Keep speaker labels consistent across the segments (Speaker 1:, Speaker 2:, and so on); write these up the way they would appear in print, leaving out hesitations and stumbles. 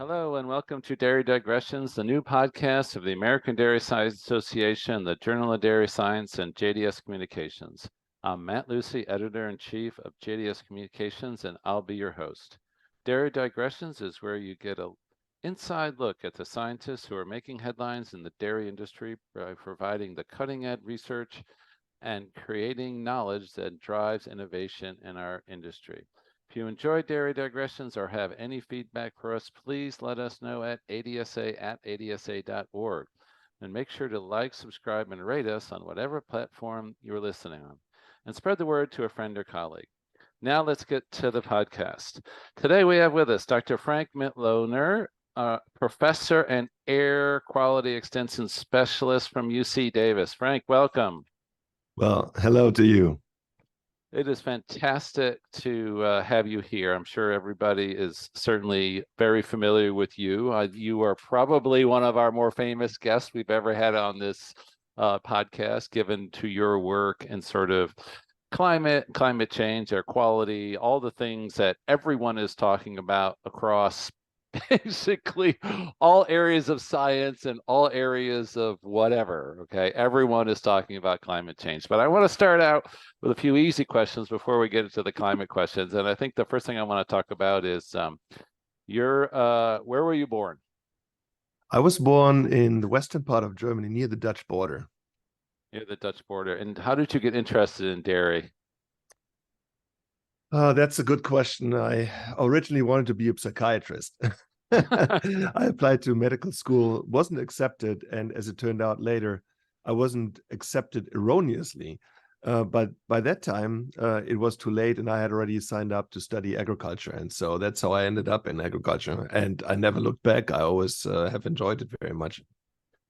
Speaker 1: Hello and welcome to Dairy Digressions, the new podcast of the American Dairy Science Association, the Journal of Dairy Science, and JDS Communications. I'm Matt Lucy, Editor-in-Chief of JDS Communications, and I'll be your host. Dairy Digressions is where you get an inside look at the scientists who are making headlines in the dairy industry by providing the cutting-edge research and creating knowledge that drives innovation in our industry. If you enjoy Dairy Digressions or have any feedback for us, please let us know at adsa@adsa.org. And make sure to like, subscribe, and rate us on whatever platform you're listening on. And spread the word to a friend or colleague. Now let's get to the podcast. Today we have with us Dr. Frank Mitloehner, professor and air quality extension specialist from UC Davis. Frank, welcome.
Speaker 2: Well, hello to you.
Speaker 1: It is fantastic to have you here. I'm sure everybody is certainly very familiar with you. You are probably one of our more famous guests we've ever had on this podcast, given to your work and sort of climate change, air quality, all the things that everyone is talking about across basically all areas of science and all areas of whatever. Okay, everyone is talking about climate change, but I want to start out with a few easy questions before we get into the climate questions. And I think the first thing I want to talk about is where were you born?
Speaker 2: I was born in the western part of Germany, near the Dutch border.
Speaker 1: Near the Dutch border. And how did you get interested in dairy?
Speaker 2: That's a good question. I originally wanted to be a psychiatrist. I applied to medical school, wasn't accepted, and as it turned out later, I wasn't accepted erroneously. But by that time, it was too late, and I had already signed up to study agriculture. And so that's how I ended up in agriculture. And I never looked back. I always have enjoyed it very much.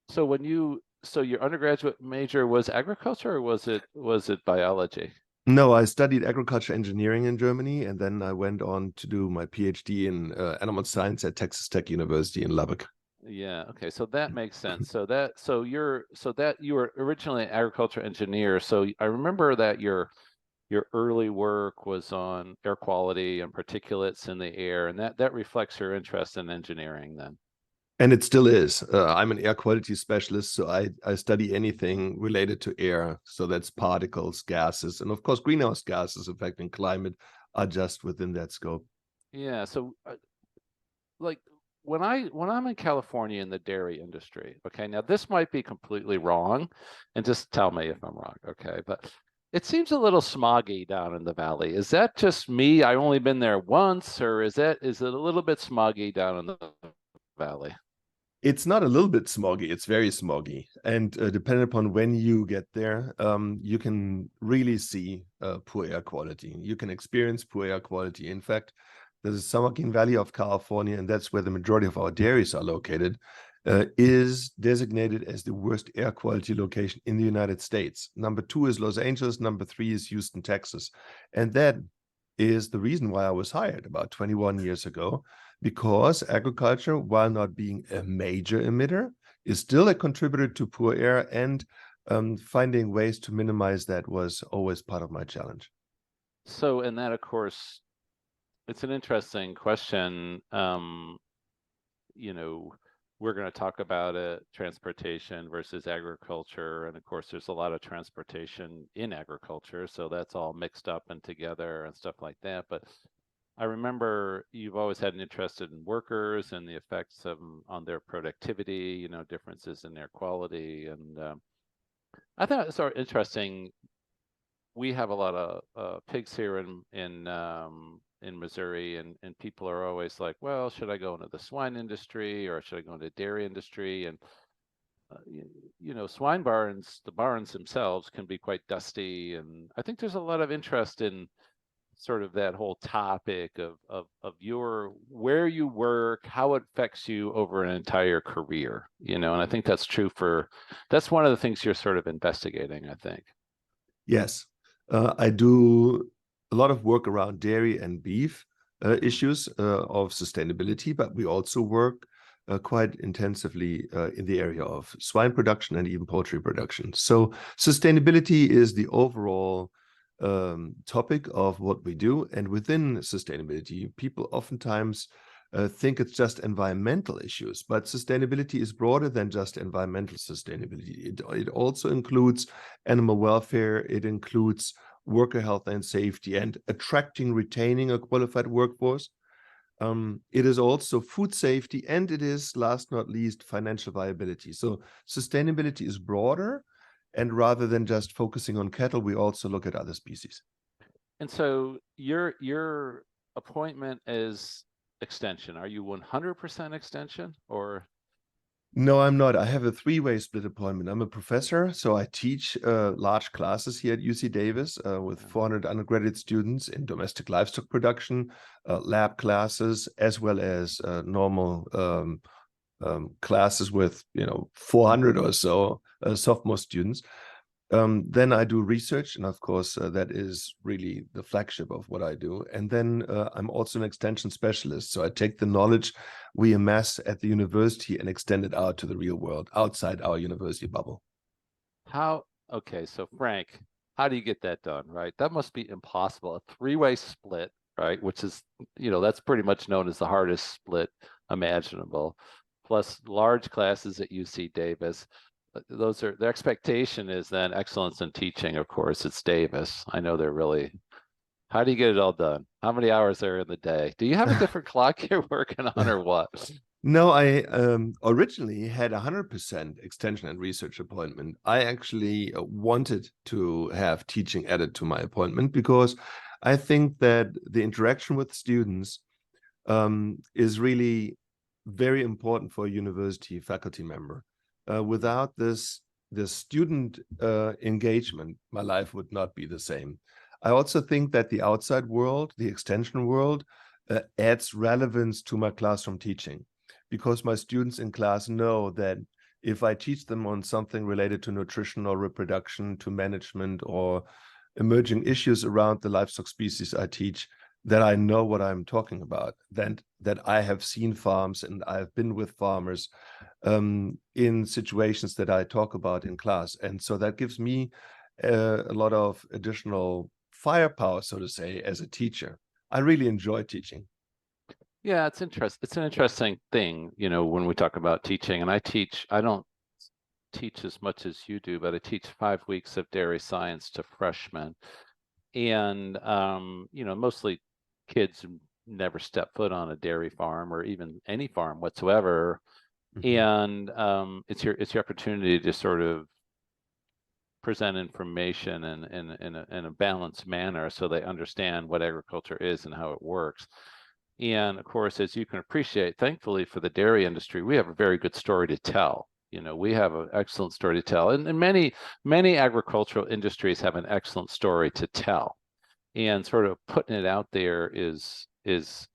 Speaker 1: So your undergraduate major was agriculture, or was it biology?
Speaker 2: No, I studied agriculture engineering in Germany, and then I went on to do my PhD in animal science at Texas Tech University in Lubbock.
Speaker 1: Yeah, okay, so that makes sense. So you were originally an agriculture engineer. So I remember that your early work was on air quality and particulates in the air, and that reflects your interest in engineering then.
Speaker 2: And it still is. I'm an air quality specialist, so I study anything related to air. So that's particles, gases, and of course, greenhouse gases affecting climate are just within that scope.
Speaker 1: Yeah, so like when I'm in California in the dairy industry, okay, now this might be completely wrong, and just tell me if I'm wrong, okay, but it seems a little smoggy down in the valley. Is that just me? I've only been there once, or is it a little bit smoggy down in the valley?
Speaker 2: It's not a little bit smoggy, it's very smoggy. And depending upon when you get there, you can really see poor air quality. You can experience poor air quality. In fact, the San Joaquin Valley of California, and that's where the majority of our dairies are located, is designated as the worst air quality location in the United States. Number 2 is Los Angeles. Number 3 is Houston, Texas. And that is the reason why I was hired about 21 years ago, because agriculture, while not being a major emitter, is still a contributor to poor air, and finding ways to minimize that was always part of my challenge.
Speaker 1: So, and that, of course, it's an interesting question. We're going to talk about it, transportation versus agriculture. And of course, there's a lot of transportation in agriculture. So that's all mixed up and together and stuff like that. But I remember you've always had an interest in workers and the effects on their productivity, differences in their quality. And I thought it was sort of interesting. We have a lot of pigs here in Missouri, and people are always like, well, should I go into the swine industry or should I go into the dairy industry? And swine barns, the barns themselves can be quite dusty, and I think there's a lot of interest in sort of that whole topic of where you work, how it affects you over an entire career, and I think that's one of the things you're sort of investigating, I think.
Speaker 2: Yes, I do a lot of work around dairy and beef issues of sustainability, but we also work quite intensively in the area of swine production and even poultry production. So sustainability is the overall topic of what we do. And within sustainability, people oftentimes think it's just environmental issues, but sustainability is broader than just environmental sustainability. It also includes animal welfare, it includes worker health and safety, and attracting, retaining a qualified workforce. It is also food safety, and it is, last not least, financial viability. So sustainability is broader, and rather than just focusing on cattle, we also look at other species.
Speaker 1: And so your appointment is extension. Are you 100% extension or?
Speaker 2: No, I'm not. I have a three-way split appointment. I'm a professor, so I teach large classes here at UC Davis with 400 undergraduate students in domestic livestock production, lab classes, as well as normal classes with 400 or so sophomore students. Then I do research, and of course, that is really the flagship of what I do. And then I'm also an extension specialist. So I take the knowledge we amass at the university and extend it out to the real world outside our university bubble.
Speaker 1: Okay, so Frank, how do you get that done, right? That must be impossible. A three-way split, right? Which is, that's pretty much known as the hardest split imaginable, plus large classes at UC Davis. The expectation is then excellence in teaching, of course. It's Davis. I know how do you get it all done? How many hours are in the day? Do you have a different clock you're working on or what?
Speaker 2: No, I originally had 100% extension and research appointment. I actually wanted to have teaching added to my appointment because I think that the interaction with students is really very important for a university faculty member. Without this student engagement, my life would not be the same. I also think that the outside world, the extension world, adds relevance to my classroom teaching, because my students in class know that if I teach them on something related to nutrition or reproduction, to management or emerging issues around the livestock species I teach, that I know what I'm talking about, that I have seen farms and I've been with farmers in situations that I talk about in class. And so that gives me a lot of additional firepower, so to say, as a teacher. I really enjoy teaching.
Speaker 1: Yeah, it's interesting. It's an interesting thing, when we talk about teaching. And I don't teach as much as you do, but I teach 5 weeks of dairy science to freshmen. And mostly kids who never step foot on a dairy farm or even any farm whatsoever. And it's your opportunity to sort of present information in a balanced manner so they understand what agriculture is and how it works. And of course, as you can appreciate, thankfully for the dairy industry, we have a very good story to tell. We have an excellent story to tell, and many agricultural industries have an excellent story to tell. And sort of putting it out there is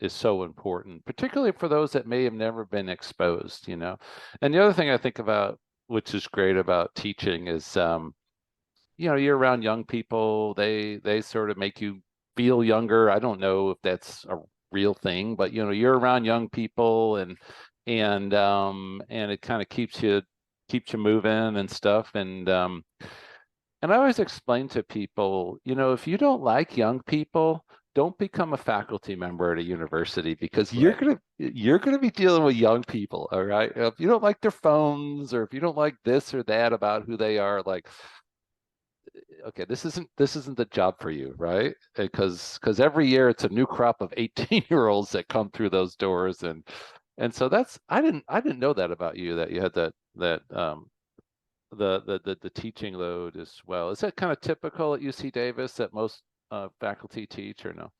Speaker 1: so important, particularly for those that may have never been exposed. And the other thing I think about, which is great about teaching, is you're around young people. They sort of make you feel younger. I don't know if that's a real thing, but you're around young people, and it kind of keeps you moving and stuff. And I always explain to people, if you don't like young people, don't become a faculty member at a university, because you're gonna be dealing with young people. All right. If you don't like their phones, or if you don't like this or that about who they are, like, okay, this isn't the job for you, right? Because every year it's a new crop of 18-year-olds that come through those doors, and so I didn't know that about you, that you had that the teaching load as well. Is that kind of typical at UC Davis, that most faculty teach, or no?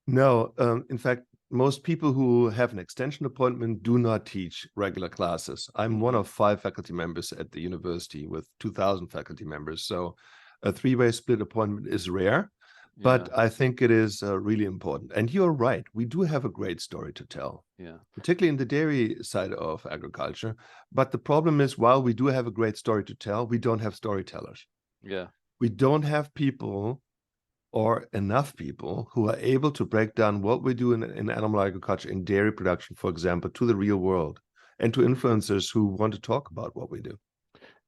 Speaker 2: No, in fact, most people who have an extension appointment do not teach regular classes. I'm one of 5 faculty members at the university with 2,000 faculty members. So a three-way split appointment is rare, but I think it is really important. And you're right, we do have a great story to tell, particularly in the dairy side of agriculture. But the problem is, while we do have a great story to tell, we don't have storytellers. We don't have people, or enough people, who are able to break down what we do in animal agriculture, in dairy production, for example, to the real world, and to influencers who want to talk about what we do.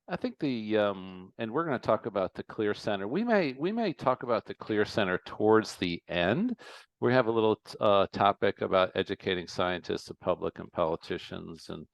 Speaker 1: I think and we're going to talk about the Clear Center. We may talk about the Clear Center towards the end. We have a little topic about educating scientists, the public, and politicians, and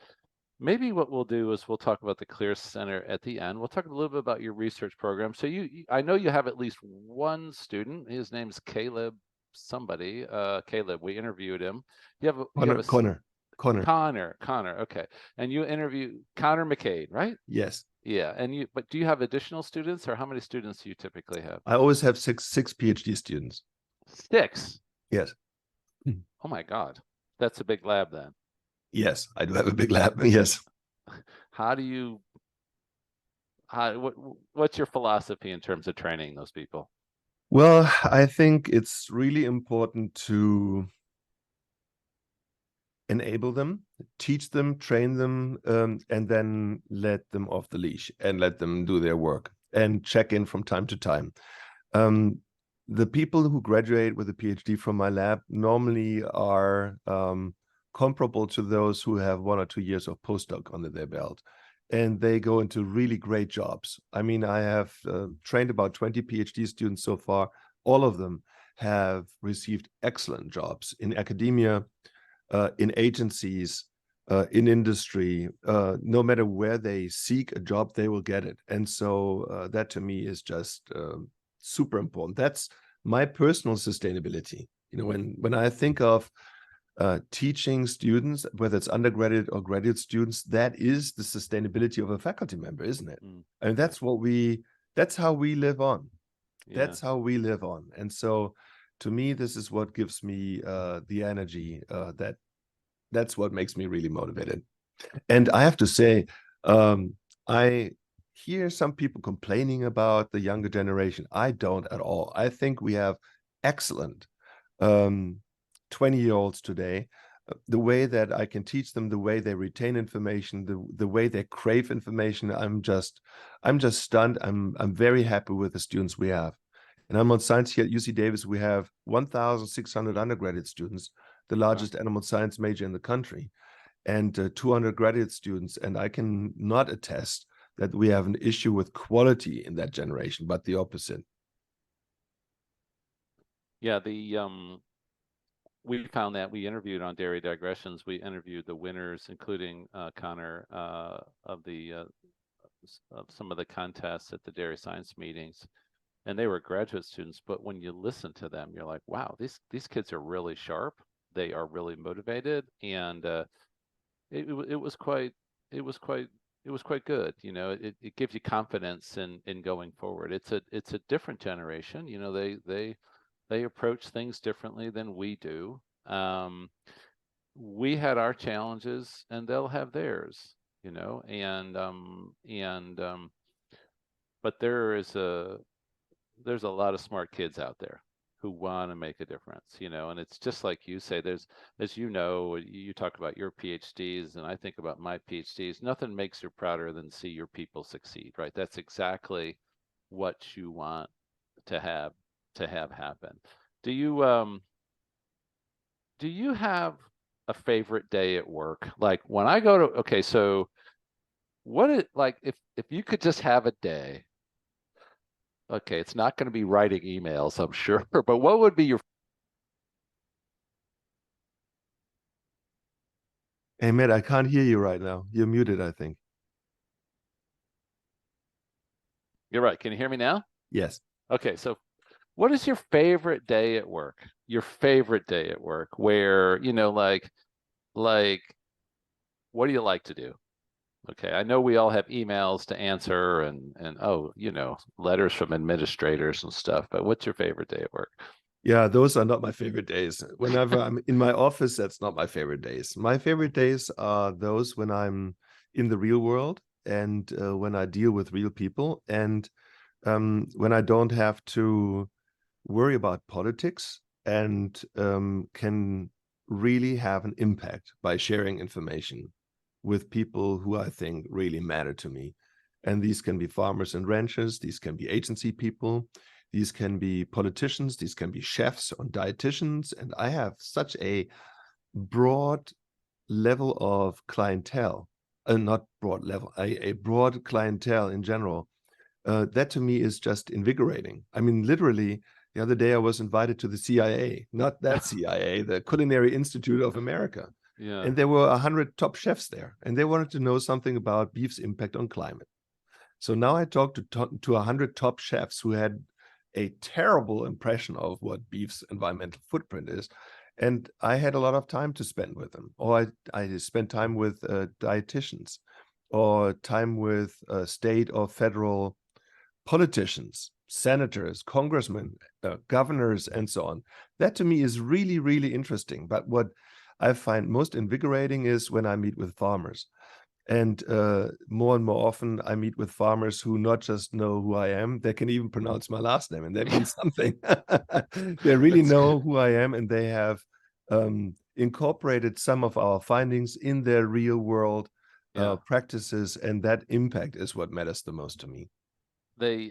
Speaker 1: maybe what we'll do is we'll talk about the Clear Center at the end. We'll talk a little bit about your research program. So I know you have at least one student. His name's Caleb somebody. Caleb, we interviewed him.
Speaker 2: Connor, Connor, Connor.
Speaker 1: Connor. Okay. And you interview Connor McCade, right?
Speaker 2: Yes.
Speaker 1: Yeah. But do you have additional students, or how many students do you typically have?
Speaker 2: I always have six PhD students.
Speaker 1: 6.
Speaker 2: Yes.
Speaker 1: Oh my God. That's a big lab then.
Speaker 2: Yes, I do have a big lab. Yes.
Speaker 1: What's your philosophy in terms of training those people?
Speaker 2: Well, I think it's really important to enable them, teach them, train them, and then let them off the leash and let them do their work and check in from time to time. The people who graduate with a PhD from my lab normally are comparable to those who have 1 or 2 years of postdoc under their belt. And they go into really great jobs. I mean, I have trained about 20 PhD students so far. All of them have received excellent jobs in academia, in agencies, in industry. No matter where they seek a job, they will get it. And so that to me is just super important. That's my personal sustainability. You know, when I think of teaching students, whether it's undergraduate or graduate students, that is the sustainability of a faculty member, isn't it? And that's how we live on.
Speaker 1: Yeah.
Speaker 2: That's how we live on. And so to me, this is what gives me the energy that's what makes me really motivated. And I have to say, I hear some people complaining about the younger generation. I don't at all. I think we have excellent 20-year-olds today. The way that I can teach them, the way they retain information, the way they crave information, I'm just stunned. I'm very happy with the students we have. In animal science here at UC Davis, we have 1,600 undergraduate students, the largest animal science major in the country, and 200 graduate students. And I can not attest that we have an issue with quality in that generation, but the opposite.
Speaker 1: Yeah, we found that we interviewed on Dairy Digressions. We interviewed the winners, including Connor, of some of the contests at the dairy science meetings, and they were graduate students. But when you listen to them, you're like, wow, these kids are really sharp. They are really motivated, and it was quite good. You know, it gives you confidence in going forward. It's a different generation. You know, they approach things differently than we do. We had our challenges, and they'll have theirs. You know, but there's a lot of smart kids out there who want to make a difference, you know, and it's just like you say, as you know, you talk about your PhDs, and I think about my PhDs. Nothing makes you prouder than see your people succeed, right? That's exactly what you want to have happen. Do you have a favorite day at work? Like when I go to, okay, so like if you could just have a day. Okay, it's not going to be writing emails, I'm sure, but what would be your...
Speaker 2: Hey, Matt, I can't hear you right now. You're muted, I think.
Speaker 1: You're right. Can you hear me now?
Speaker 2: Yes.
Speaker 1: Okay, so what is your favorite day at work? Your favorite day at work where, you know, like what do you like to do? Okay, I know we all have emails to answer and oh, you know, letters from administrators and stuff, but what's your favorite day at work?
Speaker 2: Yeah, those are not my favorite days. Whenever I'm in my office, that's not my favorite days. My favorite days are those when I'm in the real world and when I deal with real people, and when I don't have to worry about politics and can really have an impact by sharing information with people who I think really matter to me. And these can be farmers and ranchers, these can be agency people, these can be politicians, these can be chefs and dietitians. And I have such a broad level of clientele not broad level, a broad clientele in general, that to me is just invigorating. I mean, literally, the other day I was invited to the CIA, not that CIA, the Culinary Institute of America.
Speaker 1: Yeah.
Speaker 2: And there were 100 top chefs there, and they wanted to know something about beef's impact on climate. So now I talked to 100 top chefs who had a terrible impression of what beef's environmental footprint is. And I had a lot of time to spend with them. Or I spent time with dietitians, or time with state or federal politicians, senators, congressmen, governors, and so on. That to me is really, really interesting. But what I find most invigorating is when I meet with farmers. And more and more often, I meet with farmers who not just know who I am, they can even pronounce my last name, and that means something. They really know who I am, and they have incorporated some of our findings in their real world practices, and that impact is what matters the most to me.
Speaker 1: They,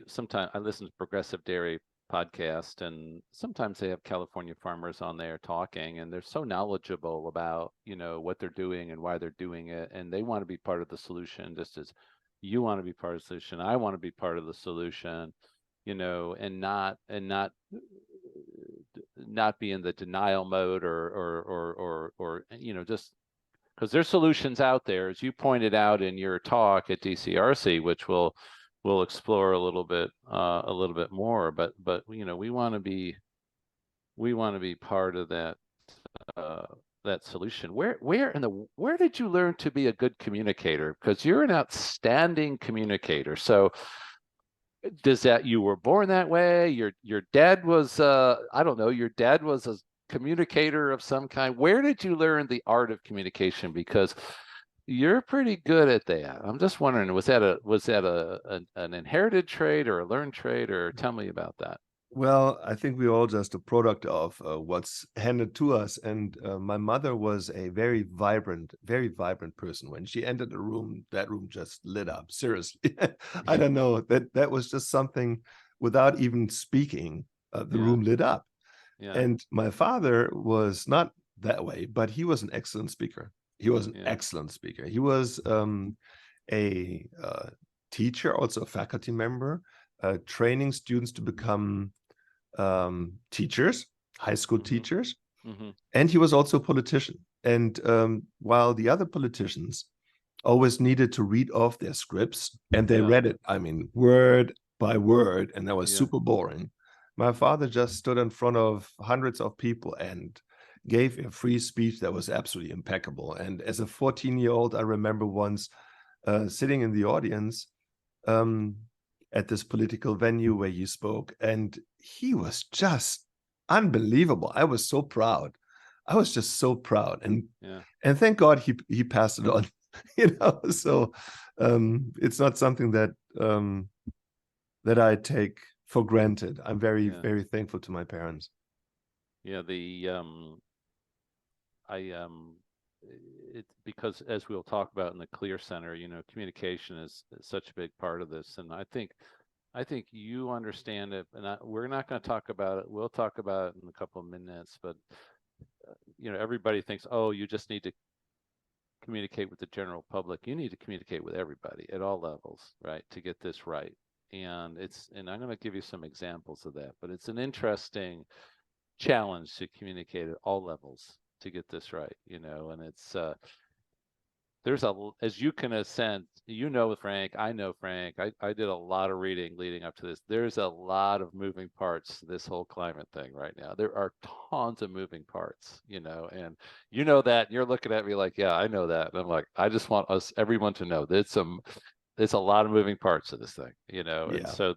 Speaker 1: sometimes I listen to Progressive Dairy podcast, and sometimes they have California farmers on there talking, and they're so knowledgeable about, what they're doing and why they're doing it, and they want to be part of the solution, just as you want to be part of the solution. I want to be part of the solution, and not be in the denial mode or just because there's solutions out there, as you pointed out in your talk at DCRC, which we'll explore a little bit more. But we want to be part of that that solution. Where did you learn to be a good communicator? Because you're an outstanding communicator. So does that, you were born that way? Your dad was I don't know, your dad was a communicator of some kind. Where did you learn the art of communication? Because you're pretty good at that. I'm just wondering, was that an inherited trait or a learned trait, or tell me about that?
Speaker 2: Well, I think we're all just a product of what's handed to us. And my mother was a very vibrant person. When she entered the room, that room just lit up. Seriously. I don't know, that was just something, without even speaking, the room lit up.
Speaker 1: Yeah.
Speaker 2: And my father was not that way, but he was an excellent speaker. He was an excellent speaker. He was a teacher, also a faculty member, training students to become teachers, high school teachers. And he was also a politician. And while the other politicians always needed to read off their scripts, and they read it, I mean, word by word, and that was super boring, my father just stood in front of hundreds of people and gave a free speech that was absolutely impeccable. And as a 14-year-old, I remember once sitting in the audience at this political venue where you spoke, and he was just unbelievable. I was so proud. I was just so proud, and thank God he passed it on. So it's not something that that I take for granted. I'm very very thankful to my parents.
Speaker 1: Because as we'll talk about in the Clear Center, communication is such a big part of this, and I think you understand it, and we're not going to talk about it. We'll talk about it in a couple of minutes, but everybody thinks, oh, you just need to communicate with the general public. You need to communicate with everybody at all levels, right, to get this right. And I'm going to give you some examples of that, but it's an interesting challenge to communicate at all levels to get this right, and it's as you can ascend, Frank, I know Frank, I did a lot of reading leading up to this. There's a lot of moving parts to this whole climate thing right now. There are tons of moving parts, and that, and you're looking at me like, yeah, I know that. And I'm like, I just want everyone to know that there's a lot of moving parts to this thing, and so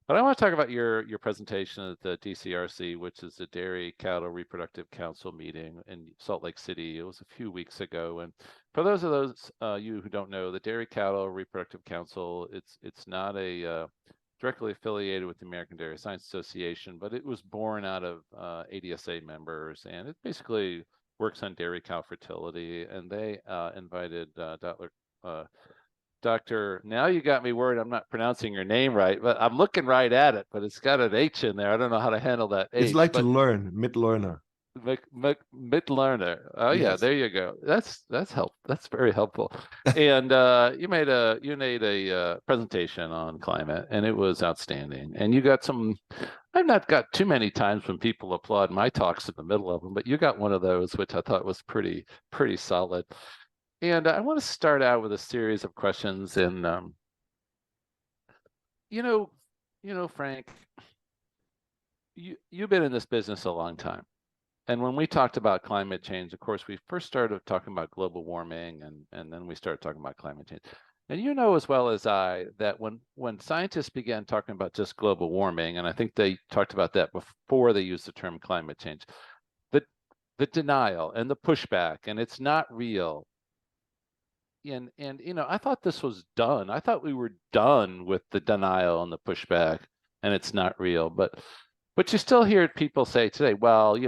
Speaker 1: but I want to talk about your presentation at the DCRC, which is the Dairy Cattle Reproductive Council meeting in Salt Lake City. It was a few weeks ago. And for those you who don't know, the Dairy Cattle Reproductive Council, it's not a directly affiliated with the American Dairy Science Association, but it was born out of ADSA members, and it basically works on dairy cow fertility. And they invited Dr. Now you got me worried I'm not pronouncing your name right, but I'm looking right at it, but it's got an H in there. I don't know how to handle that H.
Speaker 2: It's like to learn, mid-learner.
Speaker 1: Mid-learner. Oh yeah,
Speaker 2: Yes.
Speaker 1: there you go. That's very helpful. And you made a presentation on climate, and it was outstanding. And you got some. I've not got too many times when people applaud my talks in the middle of them, but you got one of those, which I thought was pretty solid. And I want to start out with a series of questions. And you know, Frank, you've been in this business a long time. And when we talked about climate change, of course, we first started talking about global warming, and then we started talking about climate change. And you know as well as I that when scientists began talking about just global warming, and I think they talked about that before they used the term climate change, the the denial and the pushback, and it's not real. And I thought this was done. I thought we were done with the denial and the pushback, and it's not real. But you still hear people say today, well,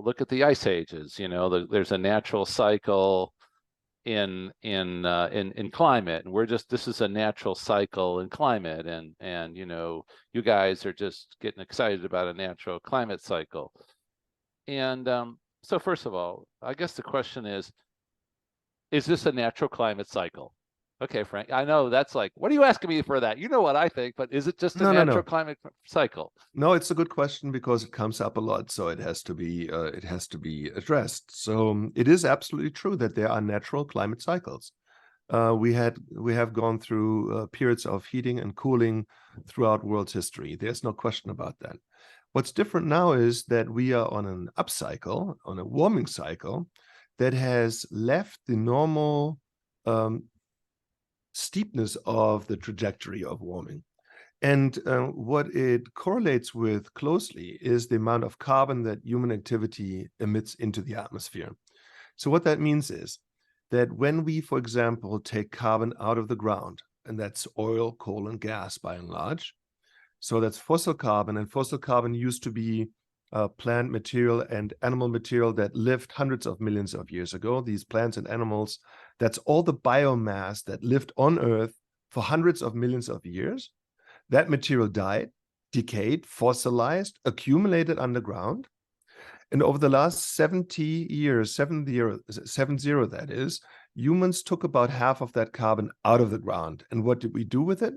Speaker 1: look at the ice ages. There's a natural cycle in climate, and this is a natural cycle in climate, and you guys are just getting excited about a natural climate cycle. And so first of all, I guess the question is this a natural climate cycle? Okay, Frank, I know that's like, what are you asking me for that? You know what I think, but is it just a
Speaker 2: No, no,
Speaker 1: natural
Speaker 2: no.
Speaker 1: climate cycle?
Speaker 2: No, it's a good question because it comes up a lot, so it has to be addressed. So it is absolutely true that there are natural climate cycles. We have gone through periods of heating and cooling throughout world's history. There's no question about that. What's different now is that we are on an upcycle, on a warming cycle that has left the normal steepness of the trajectory of warming. And what it correlates with closely is the amount of carbon that human activity emits into the atmosphere. So what that means is that when we, for example, take carbon out of the ground, and that's oil, coal, and gas by and large, so that's fossil carbon, and fossil carbon used to be plant material and animal material that lived hundreds of millions of years ago. These plants and animals, that's all the biomass that lived on Earth for hundreds of millions of years. That material died, decayed, fossilized, accumulated underground. And over the last 70 years, 70 that is, humans took about half of that carbon out of the ground. And what did we do with it?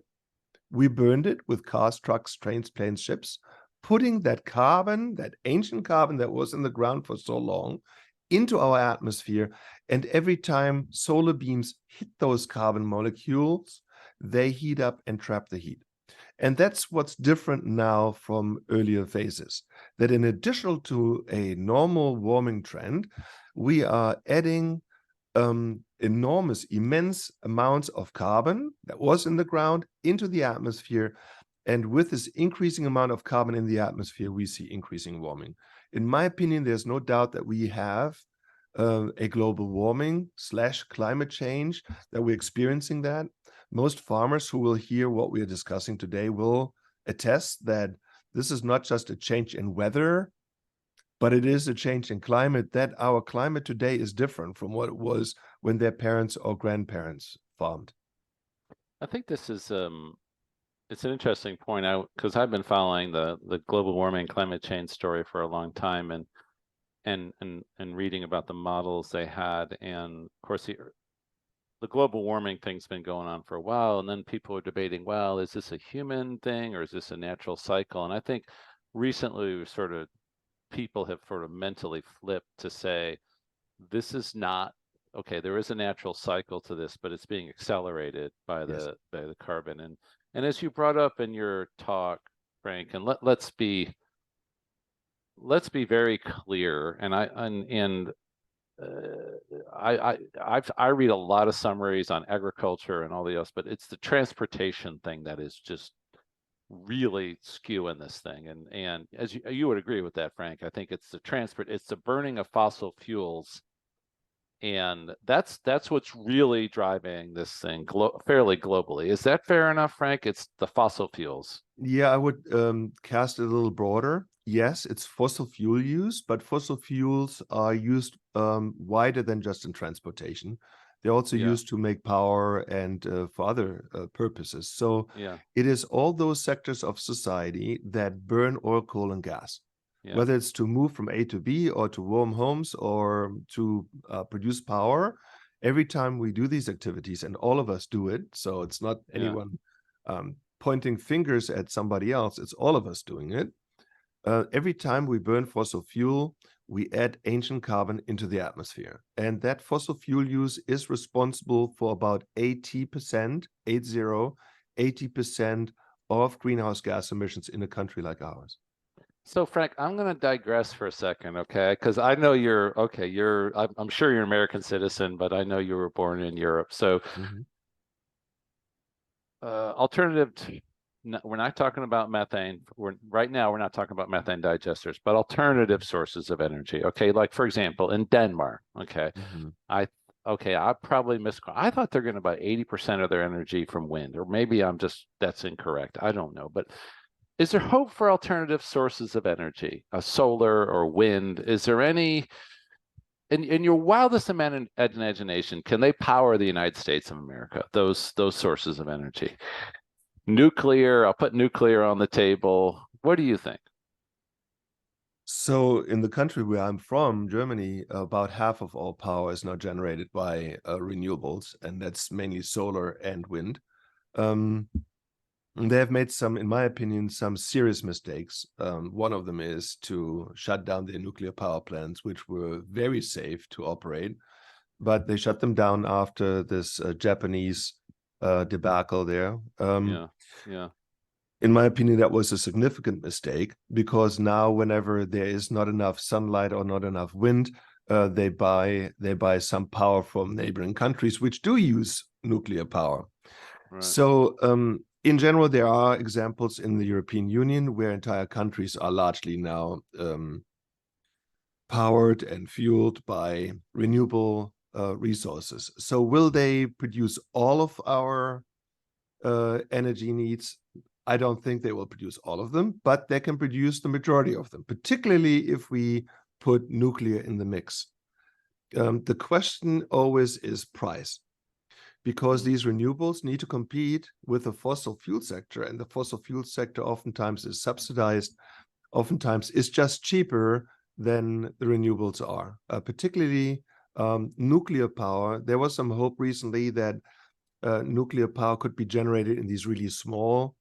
Speaker 2: We burned it with cars, trucks, trains, planes, ships, putting that carbon, that ancient carbon that was in the ground for so long, into our atmosphere. And every time solar beams hit those carbon molecules, they heat up and trap the heat. And that's what's different now from earlier phases, that in addition to a normal warming trend, we are adding immense amounts of carbon that was in the ground into the atmosphere. And with this increasing amount of carbon in the atmosphere, we see increasing warming. In my opinion, there's no doubt that we have a global warming / climate change, that we're experiencing that. Most farmers who will hear what we are discussing today will attest that this is not just a change in weather, but it is a change in climate, that our climate today is different from what it was when their parents or grandparents farmed.
Speaker 1: I think this is it's an interesting point out because I've been following the global warming climate change story for a long time, and reading about the models they had, and of course the global warming thing's been going on for a while, and then people are debating, well, is this a human thing or is this a natural cycle? And I think recently people have sort of mentally flipped to say this is not okay. There is a natural cycle to this, but it's being accelerated by
Speaker 2: Yes.
Speaker 1: the carbon. And as you brought up in your talk, Frank, and let's be very clear. And I read a lot of summaries on agriculture and all the else, but it's the transportation thing that is just really skewing this thing. And as you would agree with that, Frank, I think it's the burning of fossil fuels, and that's what's really driving this thing fairly globally. Is that fair enough, Frank? It's the fossil fuels.
Speaker 2: Yeah, I would cast it a little broader. Yes, it's fossil fuel use, but fossil fuels are used wider than just in transportation. They're also
Speaker 1: Yeah,
Speaker 2: used to make power and for other purposes. So
Speaker 1: yeah,
Speaker 2: it is all those sectors of society that burn oil, coal, and gas.
Speaker 1: Yeah.
Speaker 2: whether it's to move from A to B or to warm homes or to produce power. Every time we do these activities, and all of us do it, so it's not
Speaker 1: Yeah.
Speaker 2: anyone pointing fingers at somebody else, it's all of us doing it. Every time we burn fossil fuel, we add ancient carbon into the atmosphere. And that fossil fuel use is responsible for about 80%, 80% of greenhouse gas emissions in a country like ours.
Speaker 1: So Frank, I'm going to digress for a second, okay? Because I know you're okay. I'm sure you're an American citizen, but I know you were born in Europe. So
Speaker 2: Mhm.
Speaker 1: alternative to, no, we're not talking about methane. Right now we're not talking about methane digesters, but alternative sources of energy. Okay, like for example, in Denmark. Okay,
Speaker 2: Mhm.
Speaker 1: I I probably I thought they're getting about 80% of their energy from wind, or maybe that's incorrect. I don't know, but is there hope for alternative sources of energy, solar or wind? Is there any, in your wildest imagination, can they power the United States of America? Those sources of energy, nuclear. I'll put nuclear on the table. What do you think?
Speaker 2: So in the country where I'm from, Germany, about half of all power is now generated by renewables, and that's mainly solar and wind. Um, They have made some, in my opinion, some serious mistakes. One of them is to shut down their nuclear power plants, which were very safe to operate, but they shut them down after this Japanese debacle there.
Speaker 1: Yeah, yeah.
Speaker 2: In my opinion, that was a significant mistake because now, whenever there is not enough sunlight or not enough wind, they buy some power from neighboring countries which do use nuclear power.
Speaker 1: Right.
Speaker 2: So, in general, there are examples in the European Union where entire countries are largely now powered and fueled by renewable resources. So, will they produce all of our energy needs? I don't think they will produce all of them, but they can produce the majority of them, particularly if we put nuclear in the mix. The question always is price, because
Speaker 1: Mm,
Speaker 2: these renewables need to compete with the fossil fuel sector, and the fossil fuel sector oftentimes is subsidized, oftentimes is just cheaper than the renewables are, particularly nuclear power. There was some hope recently that nuclear power could be generated in these really small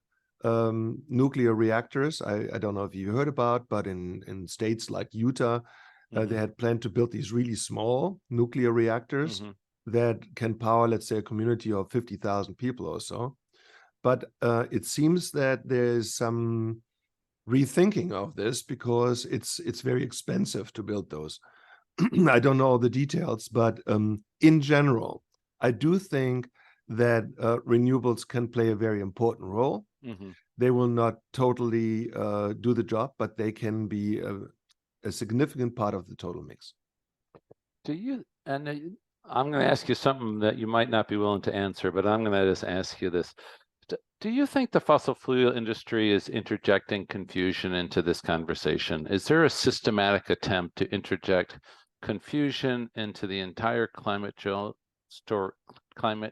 Speaker 2: nuclear reactors. I don't know if you heard about, but in states like Utah, they
Speaker 1: mm-hmm,
Speaker 2: had planned to build these really small nuclear reactors
Speaker 1: mm-hmm.
Speaker 2: that can power, let's say, a community of 50,000 people or so. But it seems that there's some rethinking of this because it's very expensive to build those. I don't know all the details, but in general, I do think that renewables can play a very important role.
Speaker 1: Mm-hmm.
Speaker 2: They will not totally do the job, but they can be a significant part of the total mix.
Speaker 1: Do you, and I'm going to ask you something that you might not be willing to answer, but I'm going to just ask you this. Do you think the fossil fuel industry is interjecting confusion into this conversation? Is there a systematic attempt to interject confusion into the entire climate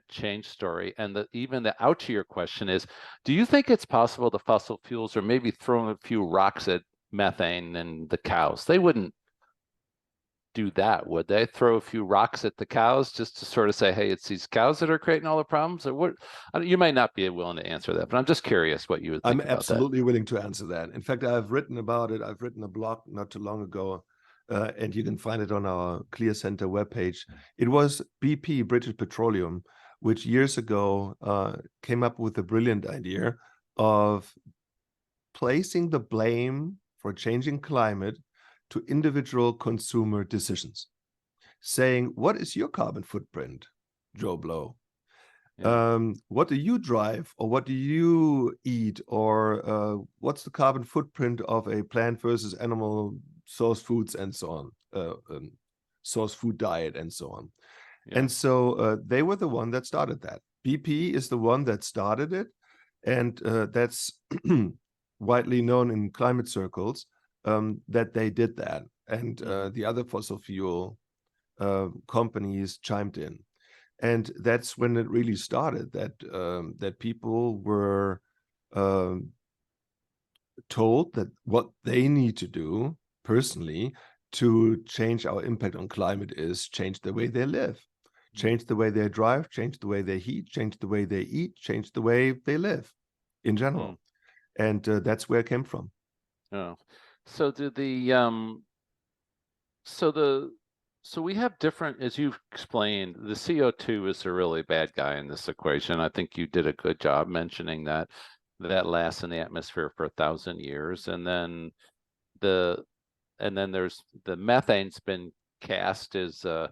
Speaker 1: change story? And even the out to your question is, do you think it's possible the fossil fuels are maybe throwing a few rocks at methane and the cows? They wouldn't do that, would they? Throw a few rocks at the cows just to sort of say, hey, it's these cows that are creating all the problems? Or what? You might not be willing to answer that, but I'm just curious what you would
Speaker 2: I'm
Speaker 1: think about that.
Speaker 2: absolutely willing to answer that. In fact, I've written about it. I've written a blog not too long ago, and you can find it on our Clear Center webpage. It was BP, British Petroleum, which years ago came up with a brilliant idea of placing the blame for changing climate to individual consumer decisions, saying, what is your carbon footprint, Joe Blow?
Speaker 1: Yeah.
Speaker 2: What do you drive, or what do you eat, or what's the carbon footprint of a plant versus animal source foods and so on, source food diet and so on.
Speaker 1: Yeah.
Speaker 2: And so they were the one that started that. BP is the one that started it, and that's widely known in climate circles that they did that, and the other fossil fuel companies chimed in. And that's when it really started, that that people were told that what they need to do personally to change our impact on climate is change the way they live, change the way they drive, change the way they heat, change the way they eat, change the way they live in general. And that's where it came from.
Speaker 1: Oh, so do so we have different, as you've explained, the CO2 is a really bad guy in this equation. I think you did a good job mentioning that lasts in the atmosphere for 1,000 years, and then there's the methane's been cast as a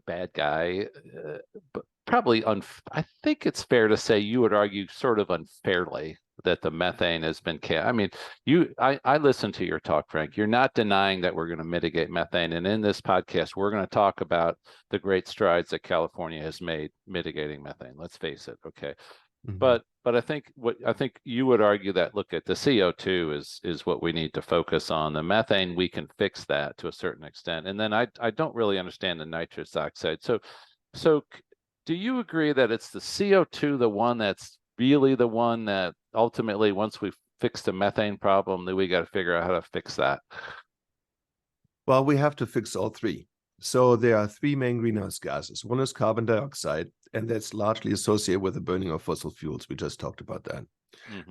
Speaker 1: bad guy, but probably I think it's fair to say you would argue sort of unfairly that the methane has been cast. I mean, I listened to your talk, Frank. You're not denying that we're going to mitigate methane, and in this podcast, we're going to talk about the great strides that California has made mitigating methane. Let's face it, okay. But I think you would argue that, look, at the CO2 is what we need to focus on. The methane, we can fix that to a certain extent. And then I don't really understand the nitrous oxide. So do you agree that it's the CO2, the one that's really the one that ultimately, once we fix the methane problem, that we got to figure out how to fix that?
Speaker 2: Well, we have to fix all three. So there are three main greenhouse gases. One is carbon dioxide, and that's largely associated with the burning of fossil fuels. We just talked about that.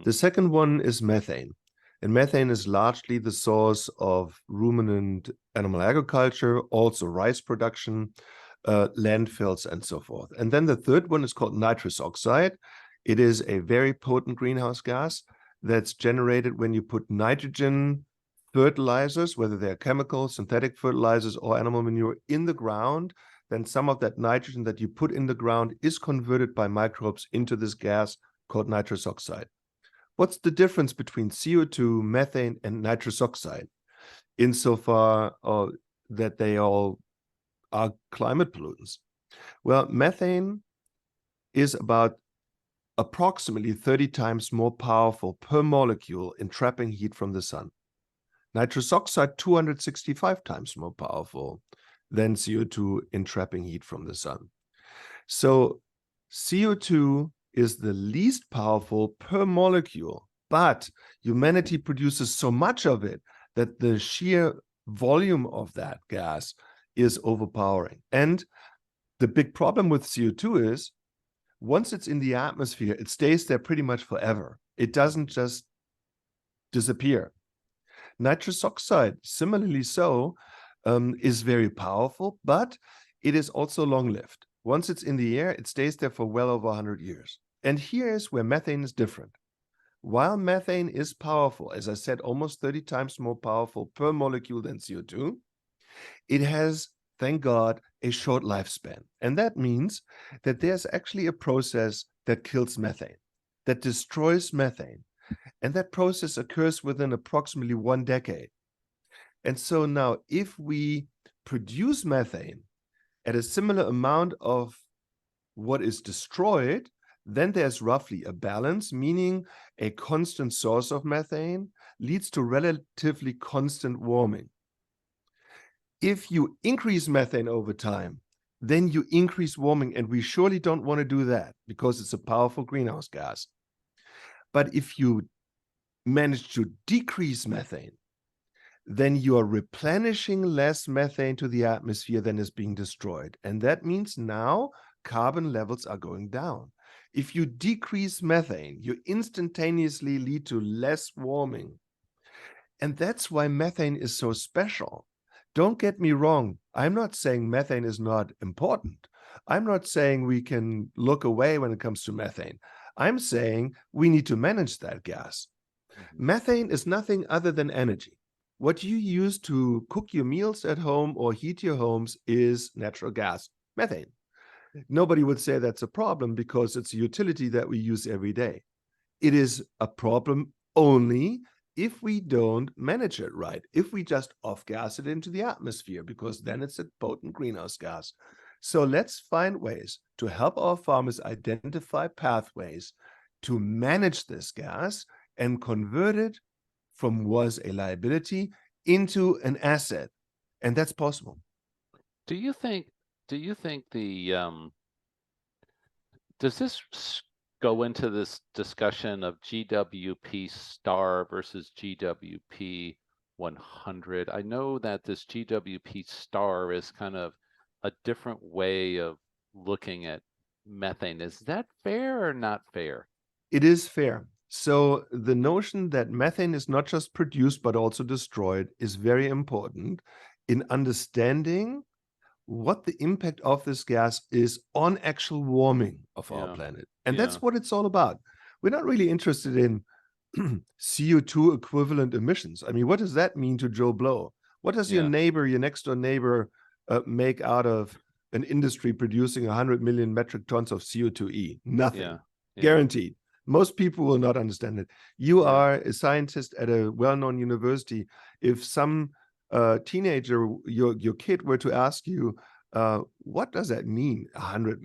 Speaker 2: The second one is methane. And methane is largely the source of ruminant animal agriculture, also rice production, landfills, and so forth. And then the third one is called nitrous oxide. It is a very potent greenhouse gas that's generated when you put nitrogen fertilizers, whether they're chemical, synthetic fertilizers, or animal manure, in the ground. Then some of that nitrogen that you put in the ground is converted by microbes into this gas called nitrous oxide. What's the difference between CO2, methane, and nitrous oxide? Insofar that they all are climate pollutants. Well, methane is about approximately 30 times more powerful per molecule in trapping heat from the sun. Nitrous oxide, 265 times more powerful than CO2 in trapping heat from the sun. So CO2 is the least powerful per molecule, but humanity produces so much of it that the sheer volume of that gas is overpowering. And the big problem with CO2 is once it's in the atmosphere, it stays there pretty much forever. It doesn't just disappear. Nitrous oxide, similarly so, is very powerful, but it is also long-lived. Once it's in the air, it stays there for well over 100 years. And here's where methane is different. While methane is powerful, as I said, almost 30 times more powerful per molecule than CO2, it has, thank God, a short lifespan. And that means that there's actually a process that kills methane, that destroys methane. And that process occurs within approximately 1 decade. And so now, if we produce methane at a similar amount of what is destroyed, then there's roughly a balance, meaning a constant source of methane leads to relatively constant warming. If you increase methane over time, then you increase warming, and we surely don't want to do that because it's a powerful greenhouse gas. But if you manage to decrease methane, then you are replenishing less methane to the atmosphere than is being destroyed. And that means now carbon levels are going down. If you decrease methane, you instantaneously lead to less warming. And that's why methane is so special. Don't get me wrong. I'm not saying methane is not important. I'm not saying we can look away when it comes to methane. I'm saying we need to manage that gas. Methane is nothing other than energy. What you use to cook your meals at home or heat your homes is natural gas, methane. Nobody would say that's a problem because it's a utility that we use every day. It is a problem only if we don't manage it right, if we just off-gas it into the atmosphere, because then it's a potent greenhouse gas. So let's find ways to help our farmers identify pathways to manage this gas and convert it from was a liability into an asset. And that's possible.
Speaker 1: Do you think the does this go into this discussion of GWP star versus GWP 100. I know that this GWP star is kind of a different way of looking at methane. Is that fair or not fair?
Speaker 2: It is fair. So the notion that methane is not just produced but also destroyed is very important in understanding what the impact of this gas is on actual warming of our
Speaker 1: Yeah,
Speaker 2: planet. And
Speaker 1: yeah,
Speaker 2: that's what it's all about. We're not really interested in CO2 equivalent emissions. I mean, what does that mean to Joe Blow? What does your
Speaker 1: yeah,
Speaker 2: neighbor, your next door neighbor, make out of an industry producing 100 million metric tons of CO2e? Nothing.
Speaker 1: yeah, yeah,
Speaker 2: Guaranteed. Most people will not understand it. You
Speaker 1: yeah,
Speaker 2: are a scientist at a well-known university. If some teenager, your kid, were to ask you, what does that mean, 100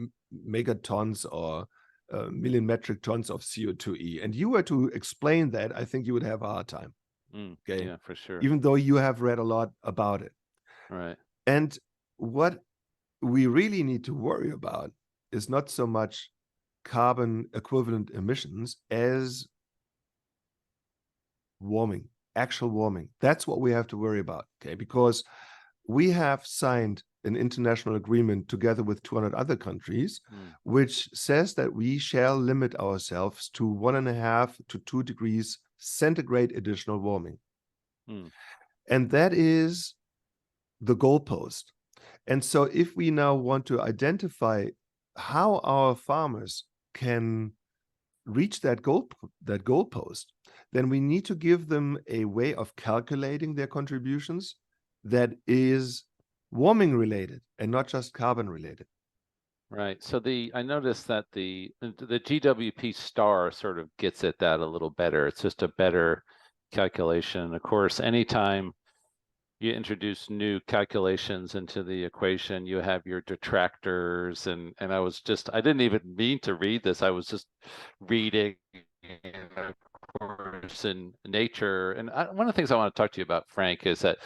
Speaker 2: megatons or a million metric tons of CO2e, and you were to explain that, I think you would have a hard time. Okay,
Speaker 1: yeah, for sure.
Speaker 2: even though you have read a lot about it.
Speaker 1: Right.
Speaker 2: And what we really need to worry about is not so much carbon equivalent emissions as warming, actual warming. That's what we have to worry about, okay? Because we have signed an international agreement together with 200 other countries, which says that we shall limit ourselves to 1.5 to 2 degrees centigrade additional warming. And that is the goalpost. And so if we now want to identify how our farmers can reach that goalpost, then we need to give them a way of calculating their contributions that is warming related and not just carbon related.
Speaker 1: Right. So I noticed that the GWP star sort of gets at that a little better. It's just a better calculation. Of course, anytime you introduce new calculations into the equation, you have your detractors, and I didn't even mean to read this. I was just reading, of course, in Nature. And one of the things I want to talk to you about, Frank, is that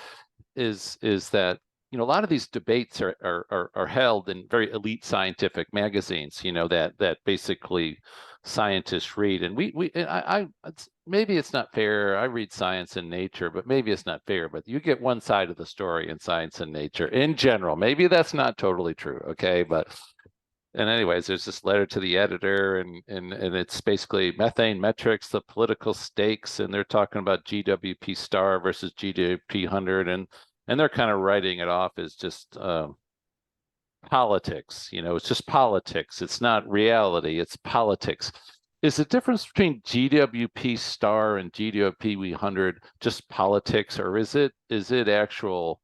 Speaker 1: a lot of these debates are held in very elite scientific magazines, that basically scientists read. And maybe it's not fair. I read Science and Nature, but maybe it's not fair. But you get one side of the story in Science and Nature in general. Maybe that's not totally true, okay? And anyways, there's this letter to the editor, and it's basically methane metrics, the political stakes, and they're talking about GWP star versus GWP 100, and they're kind of writing it off as just politics. It's just politics. It's not reality. It's politics. Is the difference between GWP star and GWP 100 just politics, or is it actual?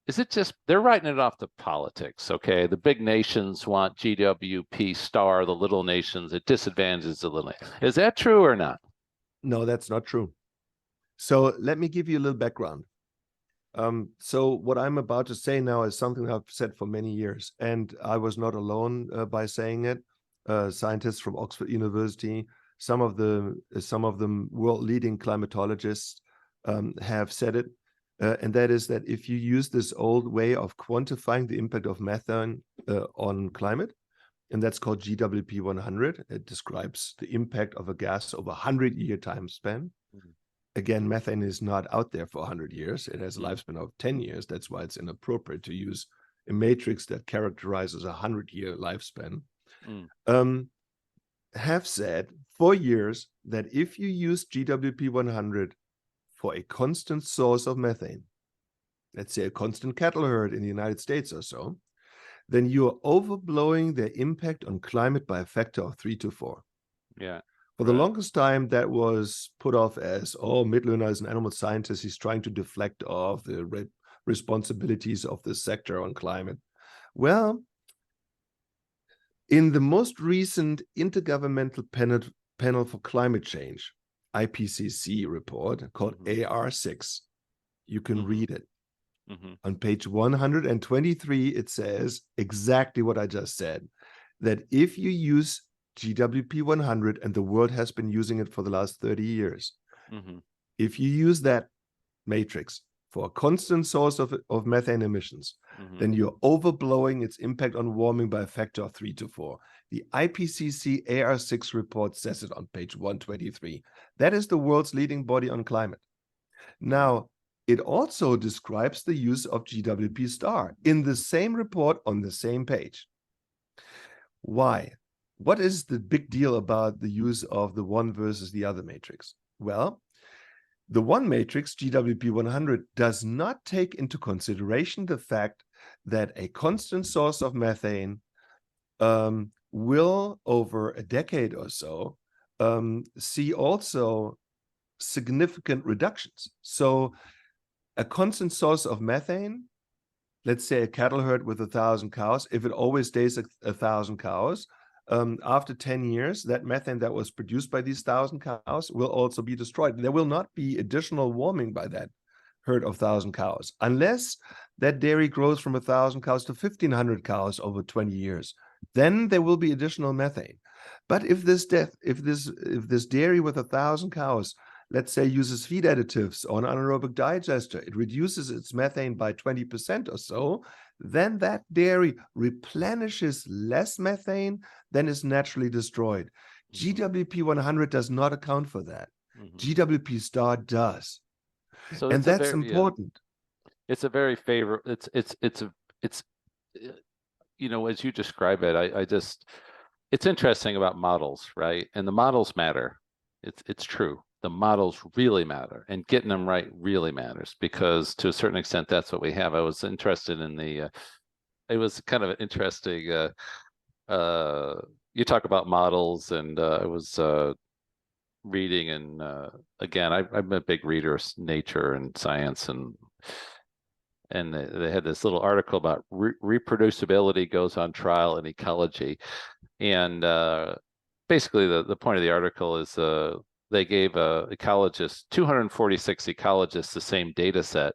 Speaker 1: Is it just they're writing it off to politics? Okay, the big nations want GWP star, the little nations, it disadvantages the little. Is that true or not?
Speaker 2: No, that's not true. So let me give you a little background. So what I'm about to say now is something I've said for many years, and I was not alone by saying it. Scientists from Oxford University, some of them world-leading climatologists have said it. And that is that if you use this old way of quantifying the impact of methane on climate, and that's called GWP 100, it describes the impact of a gas over a 100-year time span. Again, methane is not out there for 100 years. It has a lifespan of 10 years. That's why it's inappropriate to use a matrix that characterizes a 100-year lifespan. Have said for years that if you use GWP 100 for a constant source of methane, let's say a constant cattle herd in the United States or so, then you are overblowing their impact on climate by a factor of 3 to 4.
Speaker 1: Yeah.
Speaker 2: For the longest time, that was put off as, oh, Mitloehner is an animal scientist. He's trying to deflect off the responsibilities of this sector on climate. Well, in the most recent Intergovernmental Panel for Climate Change, IPCC report called AR6, you can read it. On page 123, it says exactly what I just said, that if you use GWP 100, and the world has been using it for the last 30 years, if you use that matrix for a constant source of methane emissions, then you're overblowing its impact on warming by a factor of 3 to 4. The IPCC AR6 report says it on page 123. That is the world's leading body on climate. Now, it also describes the use of GWP star in the same report on the same page. Why? What is the big deal about the use of the one versus the other matrix? Well, the one matrix, GWP 100, does not take into consideration the fact that a constant source of methane will, over a decade or so, see also significant reductions. So a constant source of methane, let's say a cattle herd with 1,000 cows, if it always stays 1,000 cows, after 10 years, that methane that was produced by these 1,000 cows will also be destroyed. There will not be additional warming by that herd of 1,000 cows, unless that dairy grows from 1,000 cows to 1,500 cows over 20 years. Then there will be additional methane. But if this dairy with 1,000 cows, let's say, uses feed additives or an anaerobic digester, it reduces its methane by 20% or so, then that dairy replenishes less methane than is naturally destroyed. GWP 100 does not account for that. GWP star does.
Speaker 1: So
Speaker 2: and that's important.
Speaker 1: It's a very favorable, it's you know, as you describe it, it's interesting about models, right? And the models matter. It's true. The models really matter, and getting them right really matters, because to a certain extent, that's what we have. I was interested in it was kind of interesting, you talk about models, and I was reading, and again, I'm a big reader of nature and science, and they had this little article about reproducibility goes on trial in ecology. And basically the point of the article is they gave ecologists, 246 ecologists, the same data set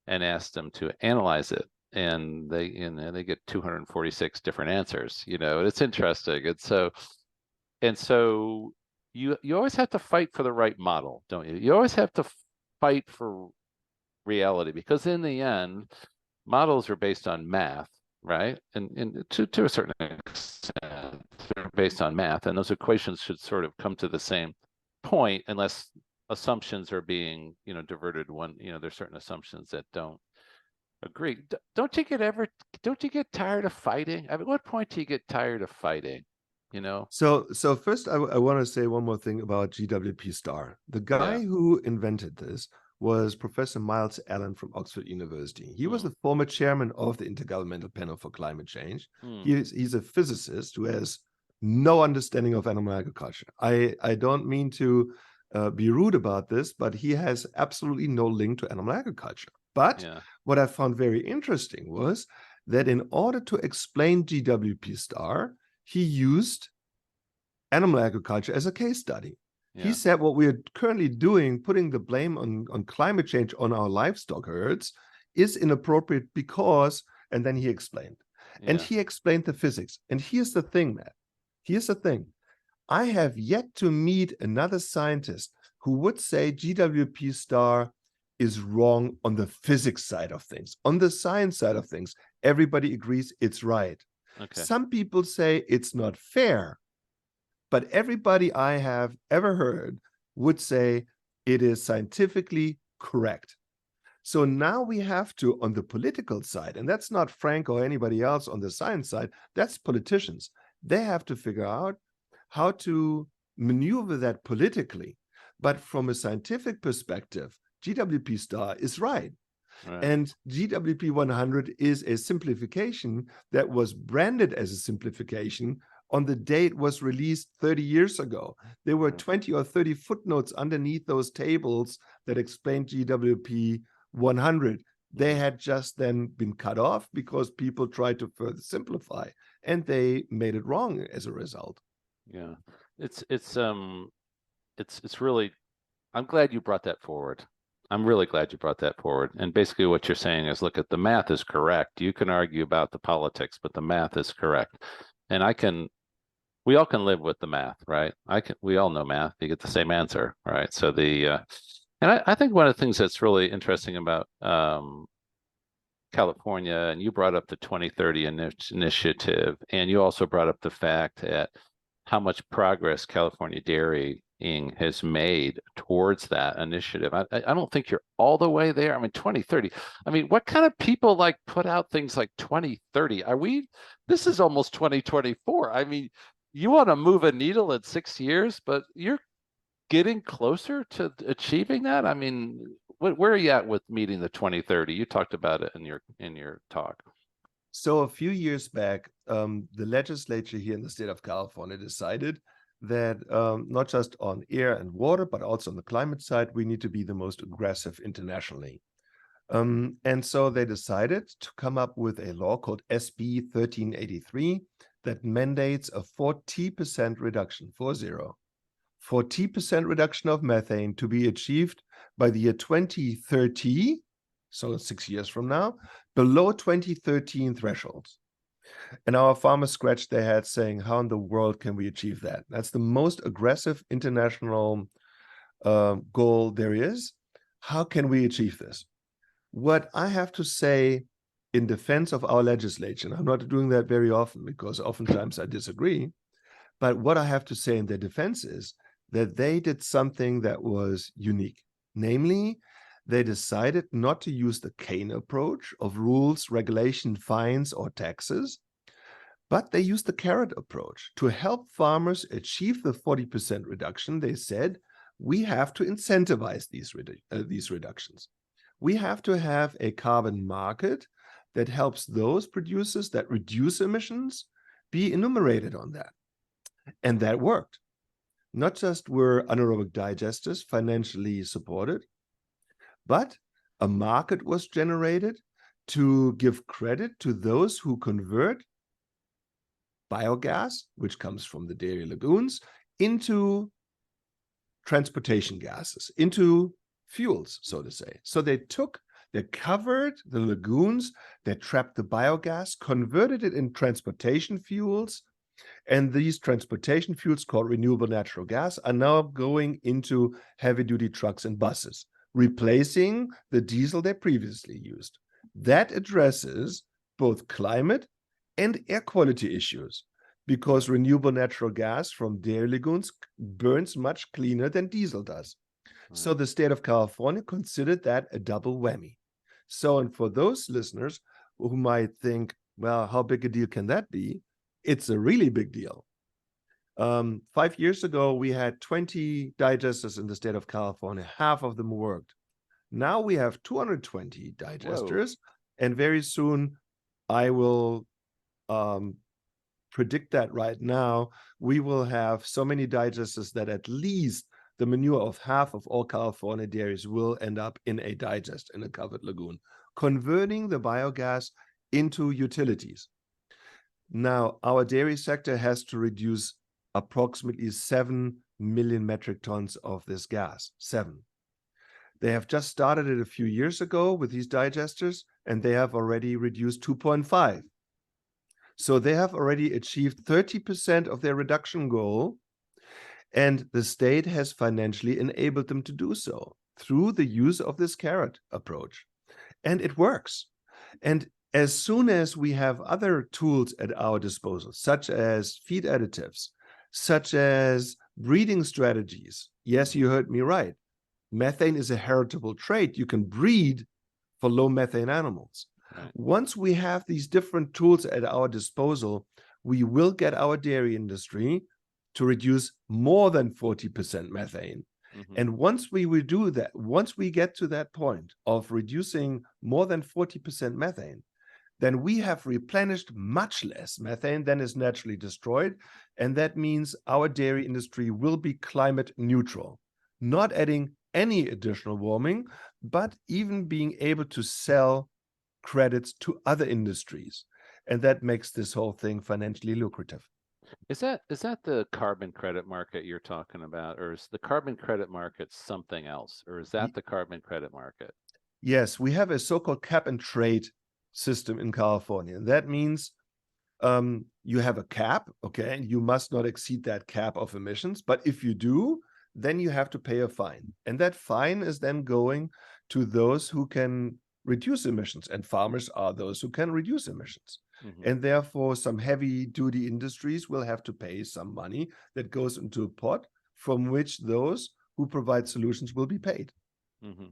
Speaker 1: and asked them to analyze it. And they get 246 different answers, you know, and it's interesting. And so you always have to fight for the right model, don't you? You always have to fight for reality, because in the end, models are based on math, right? And to a certain extent, they're based on math, and those equations should sort of come to the same point, unless assumptions are being, you know, diverted. There's certain assumptions that don't agree. Don't you get tired of fighting? I mean, what point do you get tired of fighting? You know?
Speaker 2: So first, I want to say one more thing about GWP star. The guy who invented this was Professor Miles Allen from Oxford University. He was the former chairman of the Intergovernmental Panel for Climate Change. He's a physicist who has no understanding of animal agriculture. I don't mean to be rude about this, but he has absolutely no link to animal agriculture. But what I found very interesting was that in order to explain GWP star, he used animal agriculture as a case study. He said what we are currently doing, putting the blame on climate change on our livestock herds, is inappropriate because, and then he explained. And he explained the physics. And here's the thing, Matt. Here's the thing. I have yet to meet another scientist who would say GWP star is wrong on the physics side of things. On the science side of things, everybody agrees it's right. Okay. Some people say it's not fair, but everybody I have ever heard would say it is scientifically correct. So now we have to, on the political side, and that's not Frank or anybody else on the science side, that's politicians. They have to figure out how to maneuver that politically. But from a scientific perspective, GWP star is right. And GWP 100 is a simplification that was branded as a simplification on the day it was released 30 years ago. There were 20 or 30 footnotes underneath those tables that explained GWP 100. They had just then been cut off because people tried to further simplify, and they made it wrong as a result.
Speaker 1: Yeah, it's really, I'm glad you brought that forward. I'm really glad you brought that forward. And basically what you're saying is, look, at the math is correct. You can argue about the politics, but the math is correct. And we all can live with the math, right? We all know math. You get the same answer, right? So And I think one of the things that's really interesting about California, and you brought up the 2030 initiative, and you also brought up the fact that how much progress California dairying has made towards that initiative. I don't think you're all the way there. I mean, 2030. I mean, what kind of people like put out things like 2030? This is almost 2024. I mean, you want to move a needle in 6 years, but you're getting closer to achieving that. I mean, where are you at with meeting the 2030? You talked about it in your talk.
Speaker 2: So a few years back, the legislature here in the state of California decided that not just on air and water, but also on the climate side, we need to be the most aggressive internationally. And so they decided to come up with a law called SB 1383 that mandates a 40% reduction, 40% reduction of methane to be achieved by the year 2030, so 6 years from now, below 2013 thresholds. And our farmers scratched their heads saying, how in the world can we achieve that? That's the most aggressive international goal there is. How can we achieve this? What I have to say in defense of our legislature, and I'm not doing that very often because oftentimes I disagree, but what I have to say in their defense is that they did something that was unique. Namely, they decided not to use the cane approach of rules, regulation, fines, or taxes, but they used the carrot approach. To help farmers achieve the 40% reduction, they said, we have to incentivize these reductions. We have to have a carbon market that helps those producers that reduce emissions be enumerated on that. And that worked. Not just were anaerobic digesters financially supported, but a market was generated to give credit to those who convert biogas, which comes from the dairy lagoons, into transportation gases, into fuels, so to say. So they covered the lagoons, they trapped the biogas, converted it in transportation fuels, and these transportation fuels, called renewable natural gas, are now going into heavy-duty trucks and buses, replacing the diesel they previously used. That addresses both climate and air quality issues, because renewable natural gas from dairy lagoons burns much cleaner than diesel does. So the state of California considered that a double whammy. So, and for those listeners who might think, well, how big a deal can that be? It's a really big deal. 5 years ago, we had 20 digesters in the state of California. Half of them worked. Now we have 220 digesters. Whoa. And very soon, I will predict that right now, we will have so many digesters that at least the manure of half of all California dairies will end up in a digest, in a covered lagoon, converting the biogas into utilities. Now, our dairy sector has to reduce approximately 7 million metric tons of this gas, 7. They have just started it a few years ago with these digesters, and they have already reduced 2.5. So they have already achieved 30% of their reduction goal, and the state has financially enabled them to do so through the use of this carrot approach. And it works. And as soon as we have other tools at our disposal, such as feed additives, such as breeding strategies, yes, you heard me right. Methane is a heritable trait. You can breed for low methane animals. Right. Once we have these different tools at our disposal, we will get our dairy industry to reduce more than 40% methane. Mm-hmm. And once we will do that, once we get to that point of reducing more than 40% methane, then we have replenished much less methane than is naturally destroyed. And that means our dairy industry will be climate neutral, not adding any additional warming, but even being able to sell credits to other industries. And that makes this whole thing financially lucrative.
Speaker 1: Is that the carbon credit market you're talking about, or is the carbon credit market something else, or is that the carbon credit market?
Speaker 2: Yes, we have a so-called cap and trade system in California. And that means you have a cap, okay, and you must not exceed that cap of emissions. But if you do, then you have to pay a fine. And that fine is then going to those who can reduce emissions, and farmers are those who can reduce emissions.
Speaker 1: Hmm.
Speaker 2: And therefore, some heavy duty industries will have to pay some money that goes into a pot from which those who provide solutions will be paid.
Speaker 1: Hmm.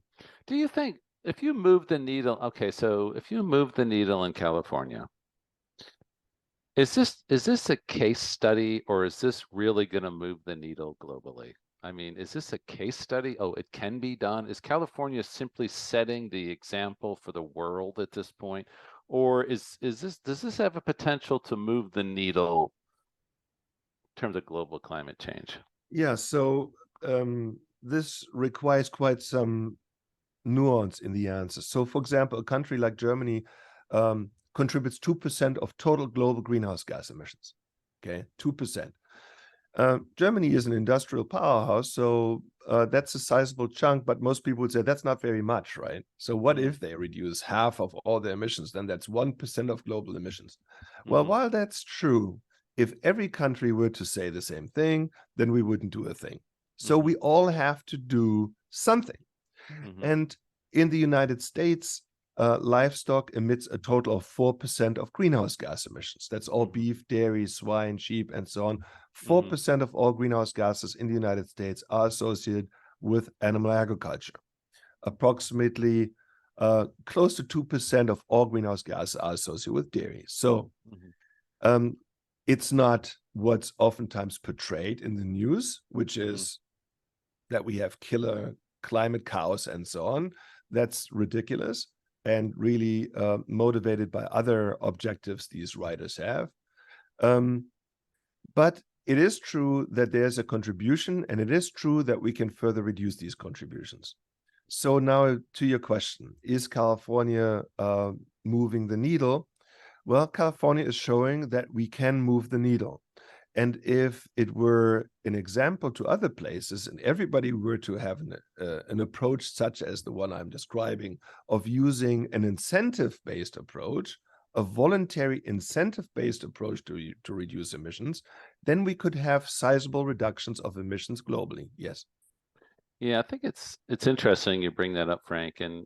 Speaker 1: Do you think if you move the needle, okay, so if you move the needle in California, is this a case study or is this really going to move the needle globally? I mean, is this a case study? Oh, it can be done. Is California simply setting the example for the world at this point? Or does this have a potential to move the needle in terms of global climate change?
Speaker 2: Yeah, so this requires quite some nuance in the answer. So, for example, a country like Germany contributes 2% of total global greenhouse gas emissions. Okay, 2%. Germany is an industrial powerhouse, so that's a sizable chunk, but most people would say that's not very much, right? So, what
Speaker 1: Hmm.
Speaker 2: if they reduce half of all their emissions? Then that's 1% of global emissions. Well,
Speaker 1: Hmm.
Speaker 2: while that's true, if every country were to say the same thing, then we wouldn't do a thing. So,
Speaker 1: Hmm.
Speaker 2: we all have to do something.
Speaker 1: Hmm.
Speaker 2: And in the United States, livestock emits a total of 4% of greenhouse gas emissions. That's all
Speaker 1: Hmm.
Speaker 2: beef, dairy, swine, sheep, and so on.
Speaker 1: Hmm.
Speaker 2: 4% of all greenhouse gases in the United States are associated with animal agriculture. Approximately close to 2% of all greenhouse gases are associated with dairy. So
Speaker 1: Hmm.
Speaker 2: um, it's not what's oftentimes portrayed in the news, which
Speaker 1: Hmm.
Speaker 2: is that we have killer climate cows and so on. That's ridiculous and really motivated by other objectives these writers have. Um, but it is true that there's a contribution, and it is true that we can further reduce these contributions. So now to your question, is California moving the needle? Well, California is showing that we can move the needle. And if it were an example to other places and everybody were to have an approach such as the one I'm describing of using an incentive-based approach, a voluntary incentive-based approach to reduce emissions, then we could have sizable reductions of emissions globally. Yes.
Speaker 1: Yeah, I think it's interesting you bring that up, Frank, and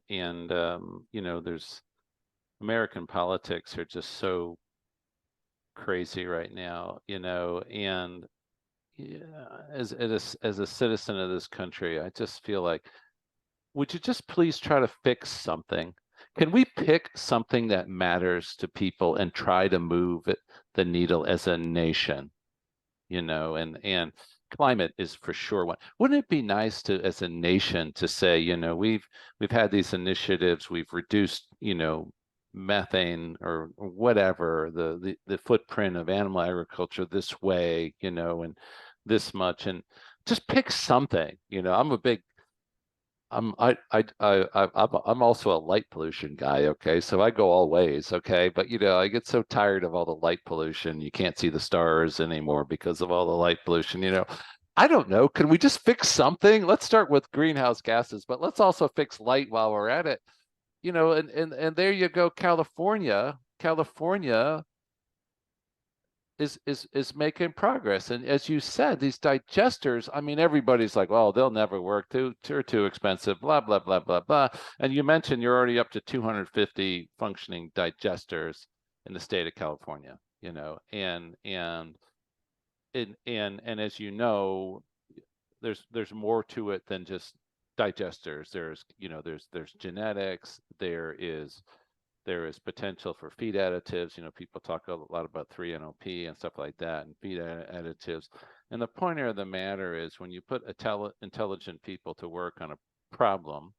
Speaker 1: there's American politics are just so crazy right now, and yeah, as a citizen of this country, I just feel like, would you just please try to fix something? Can we pick something that matters to people and try to move the needle as a nation? And climate is for sure one. Wouldn't it be nice to, as a nation, to say, we've had these initiatives, we've reduced, methane or whatever, the footprint of animal agriculture this way, and this much, and just pick something. I'm a big I'm also a light pollution guy, okay? So I go all ways, okay? But I get so tired of all the light pollution. You can't see the stars anymore because of all the light pollution. I don't know. Can we just fix something? Let's start with greenhouse gases, but let's also fix light while we're at it. And there you go, California. California is making progress. And as you said, these digesters, I mean, everybody's like, well, they'll never work. They're too expensive, blah, blah, blah, blah, blah. And you mentioned you're already up to 250 functioning digesters in the state of California, and as you know, there's more to it than just digesters. There's genetics, there is potential for feed additives. People talk a lot about 3-NOP and stuff like that, and feed additives. And the point of the matter is, when you put intelligent people to work on a problem,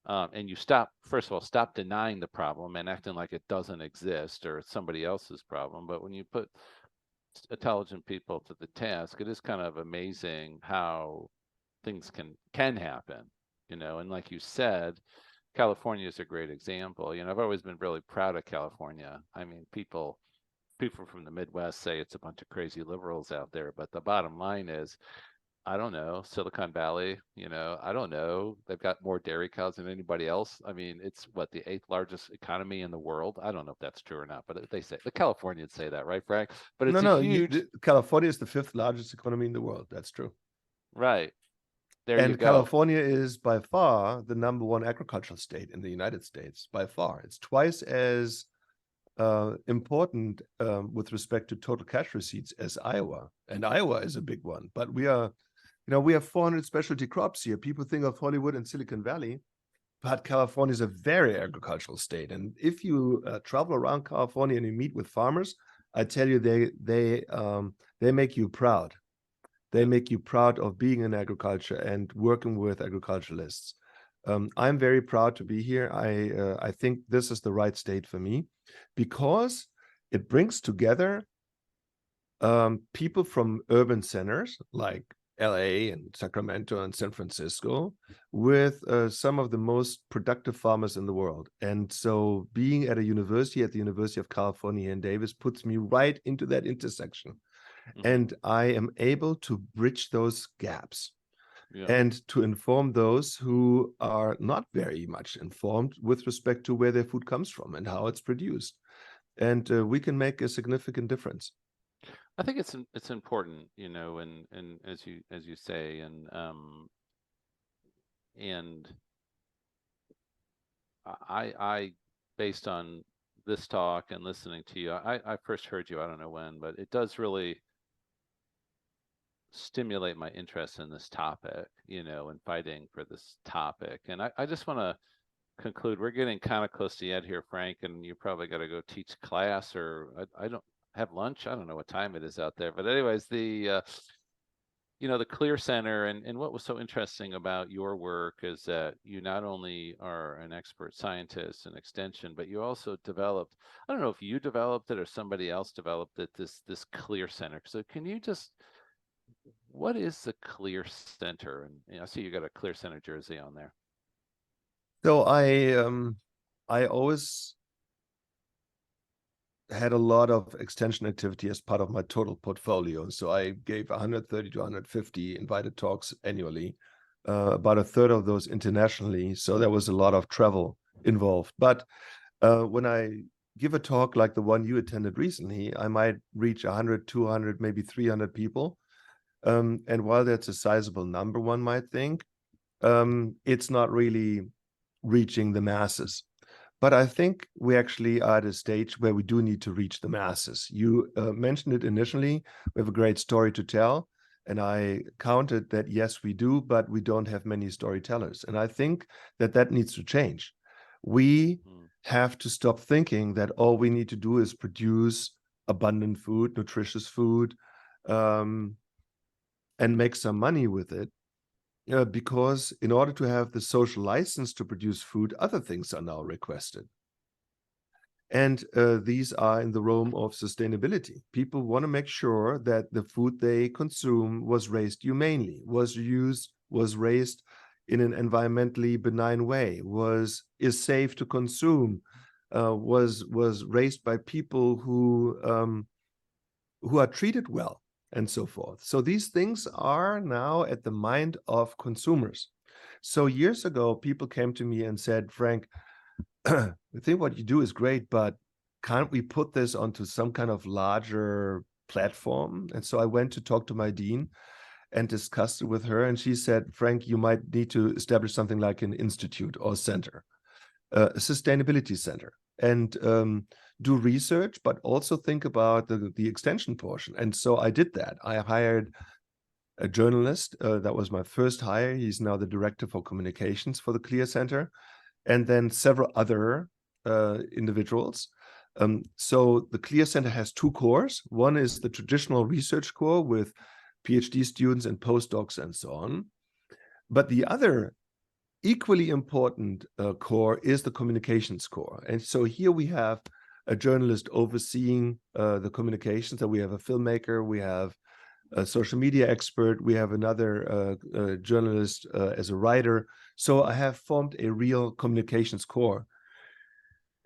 Speaker 1: and you first of all, stop denying the problem and acting like it doesn't exist or it's somebody else's problem. But when you put intelligent people to the task, it is kind of amazing how things can happen. And like you said, California is a great example. I've always been really proud of California. I mean, people from the Midwest say it's a bunch of crazy liberals out there, but the bottom line is, I don't know, Silicon Valley, I don't know. They've got more dairy cows than anybody else. I mean, it's what, the eighth largest economy in the world. I don't know if that's true or not, but they say, the Californians say that, right, Frank? But
Speaker 2: No,
Speaker 1: it's a
Speaker 2: no.
Speaker 1: huge,
Speaker 2: California is the fifth largest economy in the world. That's true.
Speaker 1: right. There you
Speaker 2: And
Speaker 1: go.
Speaker 2: California is by far the #1 agricultural state in the United States, by far. It's twice as important with respect to total cash receipts as Iowa. And Iowa is a big one. But we have 400 specialty crops here. People think of Hollywood and Silicon Valley, but California is a very agricultural state. And if you travel around California and you meet with farmers, I tell you, they make you proud. They make you proud of being in agriculture and working with agriculturalists. I'm very proud to be here. I think this is the right state for me because it brings together people from urban centers like LA and Sacramento and San Francisco with some of the most productive farmers in the world. And so being at the University of California in Davis puts me right into that intersection. And I am able to bridge those gaps and to inform those who are not very much informed with respect to where their food comes from and how it's produced. And we can make a significant difference.
Speaker 1: I think it's important, and as you say, and I based on this talk and listening to you, I first heard you, I don't know when, but it does really stimulate my interest in this topic, and fighting for this topic. And I just want to conclude. We're getting kind of close to the end here, Frank, and you probably got to go teach class, or I don't have lunch. I don't know what time it is out there, but anyways, the Clear Center, and what was so interesting about your work is that you not only are an expert scientist and extension, but you also developed, I don't know if you developed it or somebody else developed it, this Clear Center. So can you just, what is the Clear Center? And I see you got a Clear Center jersey on there.
Speaker 2: So I always had a lot of extension activity as part of my total portfolio. So I gave 130 to 150 invited talks annually, about a third of those internationally. So there was a lot of travel involved. But when I give a talk like the one you attended recently, I might reach 100, 200, maybe 300 people. And while that's a sizable number, one might think, it's not really reaching the masses. But I think we actually are at a stage where we do need to reach the masses. You mentioned it initially. We have a great story to tell. And I counted that, yes, we do, but we don't have many storytellers. And I think that needs to change. We have to stop thinking that all we need to do is produce abundant food, nutritious food, and make some money with it. Because in order to have the social license to produce food, other things are now requested. And these are in the realm of sustainability. People want to make sure that the food they consume was raised humanely, was raised in an environmentally benign way, is safe to consume, was raised by people who are treated well, and so forth. So these things are now at the mind of consumers. So years ago, people came to me and said, Frank, I think what you do is great, but can't we put this onto some kind of larger platform? And so I went to talk to my dean and discussed it with her. And she said, Frank, you might need to establish something like an institute or center, a sustainability center, and do research, but also think about the extension portion. And so I did that. I hired a journalist. That was my first hire. He's now the director for communications for the Clear Center, and then several other individuals. So the Clear Center has two cores. One is the traditional research core with PhD students and postdocs and so on. But the other equally important core is the communications core. And so here we have a journalist overseeing the communications. So we have a filmmaker, we have a social media expert, we have another journalist as a writer. So I have formed a real communications core.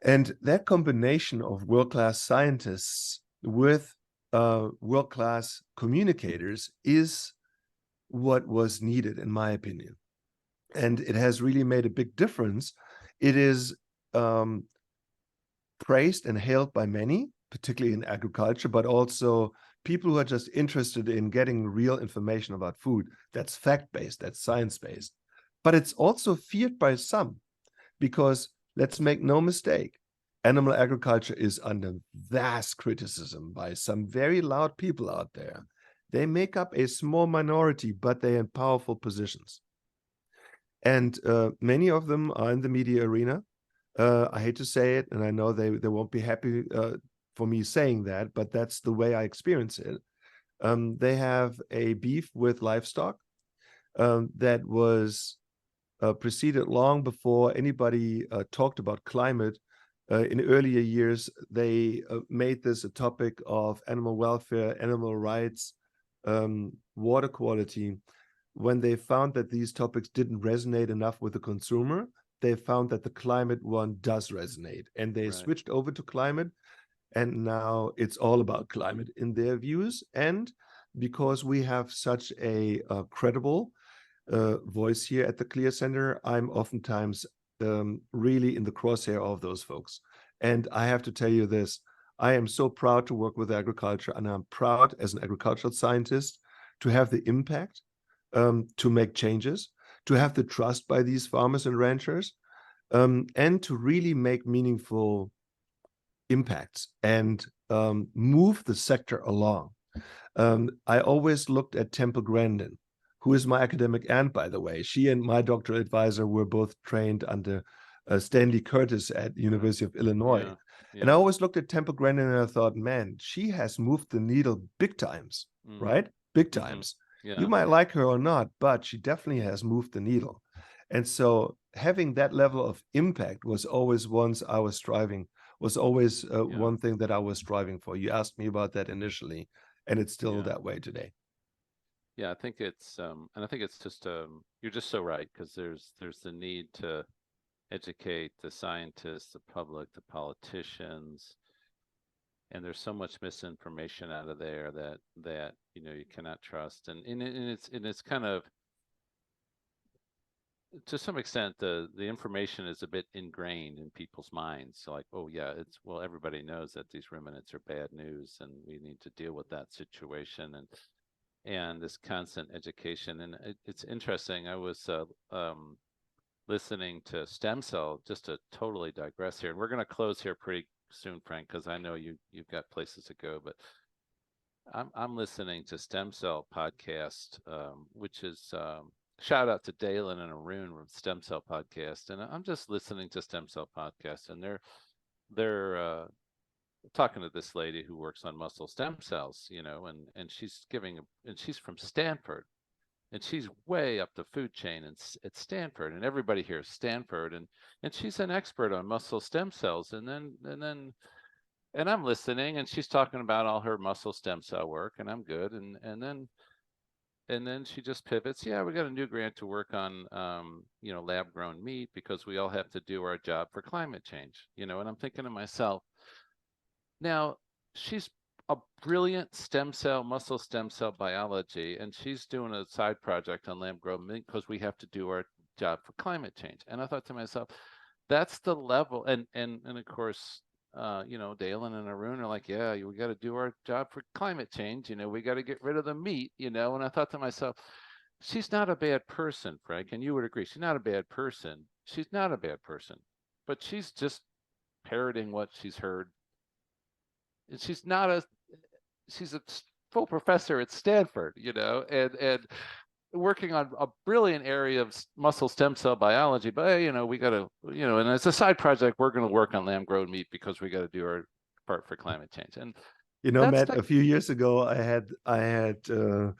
Speaker 2: And that combination of world-class scientists with world-class communicators is what was needed, in my opinion. And it has really made a big difference. It is praised and hailed by many, particularly in agriculture, but also people who are just interested in getting real information about food. That's fact-based, that's science-based. But it's also feared by some, because let's make no mistake, animal agriculture is under vast criticism by some very loud people out there. They make up a small minority, but they're in powerful positions. And many of them are in the media arena. I hate to say it, and I know they won't be happy for me saying that, but that's the way I experience it. They have a beef with livestock that was preceded long before anybody talked about climate. In earlier years, they made this a topic of animal welfare, animal rights, water quality. When they found that these topics didn't resonate enough with the consumer, they found that the climate one does resonate, and they switched over to climate, and now it's all about climate in their views. And because we have such a credible voice here at the Clear Center, I'm oftentimes really in the crosshair of those folks. And I have to tell you this, I am so proud to work with agriculture, and I'm proud as an agricultural scientist to have the impact to make changes, to have the trust by these farmers and ranchers, and to really make meaningful impacts and move the sector along. I always looked at Temple Grandin, who is my academic aunt, by the way. She and my doctoral advisor were both trained under Stanley Curtis at the University of Illinois. And I always looked at Temple Grandin and I thought, man, she has moved the needle big times, right? Big times. You might like her or not, but she definitely has moved the needle. And so having that level of impact was always one thing that I was striving for. You asked me about that initially, and it's still that way today.
Speaker 1: Yeah, I think it's and I think it's just you're just so right, because there's the need to educate the scientists, the public, the politicians, and there's so much misinformation out of there that you cannot trust, and it's kind of, to some extent, the information is a bit ingrained in people's minds. So like, oh yeah, everybody knows that these ruminants are bad news, and we need to deal with that situation, and this constant education. And it's interesting. I was listening to stem cell, just to totally digress here, and we're going to close here pretty soon, Frank, because I know you've got places to go, but I'm listening to stem cell podcast, which is shout out to Dalen and Arun from Stem Cell Podcast, and I'm just listening to Stem Cell Podcast, and they're talking to this lady who works on muscle stem cells, and she's and she's from Stanford, and she's way up the food chain at Stanford, and everybody here is Stanford, and she's an expert on muscle stem cells, and I'm listening, and she's talking about all her muscle stem cell work, and I'm good, and then she just pivots. Yeah, we got a new grant to work on, lab grown meat, because we all have to do our job for climate change, and I'm thinking to myself, now she's a brilliant muscle stem cell biology, and she's doing a side project on lab grown meat because we have to do our job for climate change. And I thought to myself, that's the level. And of course, Dalen and Arun are like, yeah, we got to do our job for climate change. We got to get rid of the meat, and I thought to myself, she's not a bad person, Frank, and you would agree. She's not a bad person. She's not a bad person, but she's just parroting what she's heard. And she's a full professor at Stanford, and working on a brilliant area of muscle stem cell biology. But we got to, and as a side project, we're going to work on lamb grown meat because we got to do our part for climate change. And
Speaker 2: Matt, a few years ago, I had the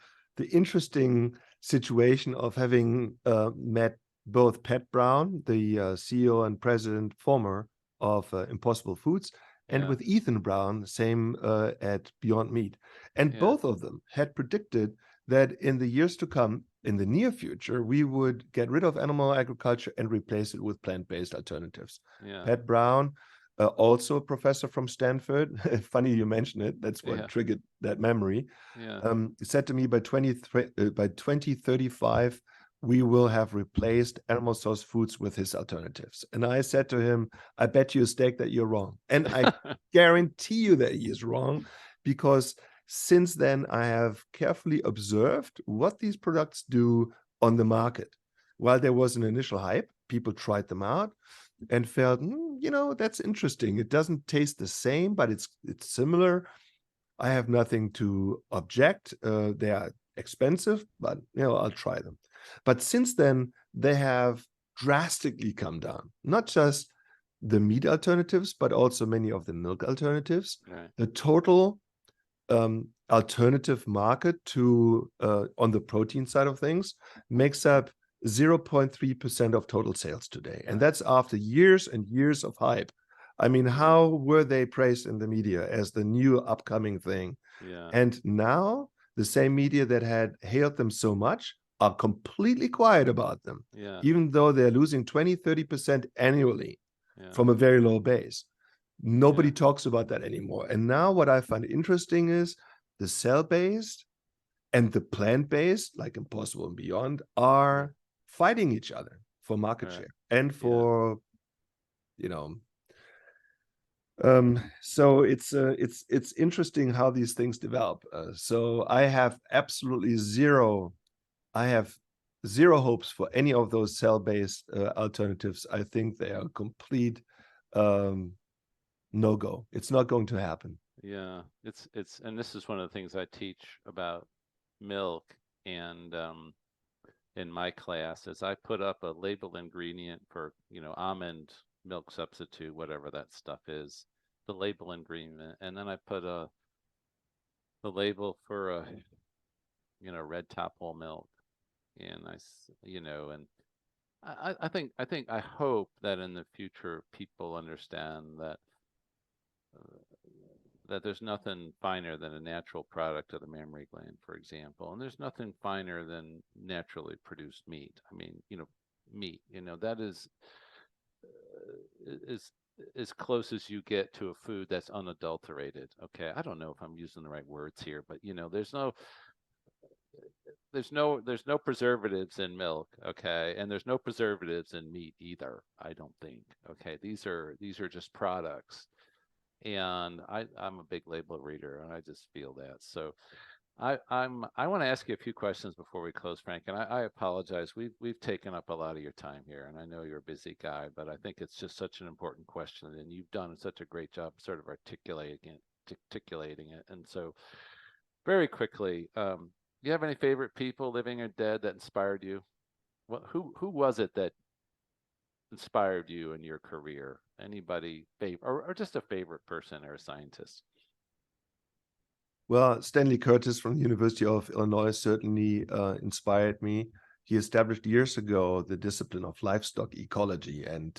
Speaker 2: interesting situation of having met both Pat Brown, the CEO and president former of Impossible Foods, and with Ethan Brown, same at Beyond Meat. And both of them had predicted that in the years to come, in the near future, we would get rid of animal agriculture and replace it with plant-based alternatives. Pat Brown, also a professor from Stanford, funny you mention it, that's what triggered that memory, said to me, by 2035, we will have replaced animal source foods with his alternatives. And I said to him, I bet you a steak that you're wrong. And I guarantee you that he is wrong, because Since then, I have carefully observed what these products do on the market. While there was an initial hype, people tried them out and felt, that's interesting. It doesn't taste the same, but it's similar. I have nothing to object. They are expensive, but I'll try them. But since then, they have drastically come down. Not just the meat alternatives, but also many of the milk alternatives.
Speaker 1: Right.
Speaker 2: The total alternative market to on the protein side of things makes up 0.3% of total sales today. And that's after years and years of hype. I mean, how were they praised in the media as the new upcoming thing?
Speaker 1: Yeah.
Speaker 2: And now the same media that had hailed them so much are completely quiet about them, even though they're losing 20-30% annually from a very low base. Nobody talks about that anymore. And now what I find interesting is the cell-based and the plant-based, like Impossible and Beyond, are fighting each other for market share and for, so it's interesting how these things develop. So I have absolutely zero hopes for any of those cell-based alternatives. I think they are complete no-go. It's not going to happen.
Speaker 1: Yeah, it's and this is one of the things I teach about milk and in my class is I put up a label ingredient for, almond milk substitute, whatever that stuff is, the label ingredient, and then I put the label for a red top whole milk, and and I hope that in the future people understand that there's nothing finer than a natural product of the mammary gland, for example, and there's nothing finer than naturally produced meat. I mean, meat, that is as close as you get to a food that's unadulterated. Okay, I don't know if I'm using the right words here, but there's no preservatives in milk, okay, and there's no preservatives in meat either, I don't think. Okay, these are just products. And I'm a big label reader, and I just feel that. So I want to ask you a few questions before we close, Frank. And I apologize. We've taken up a lot of your time here, and I know you're a busy guy, but I think it's just such an important question, and you've done such a great job sort of articulating it. And so, very quickly, you have any favorite people, living or dead, that inspired you? Who was it that inspired you in your career? Anybody or just a favorite person or a scientist?
Speaker 2: Well, Stanley Curtis from the University of Illinois certainly inspired me. He established years ago the discipline of livestock ecology, and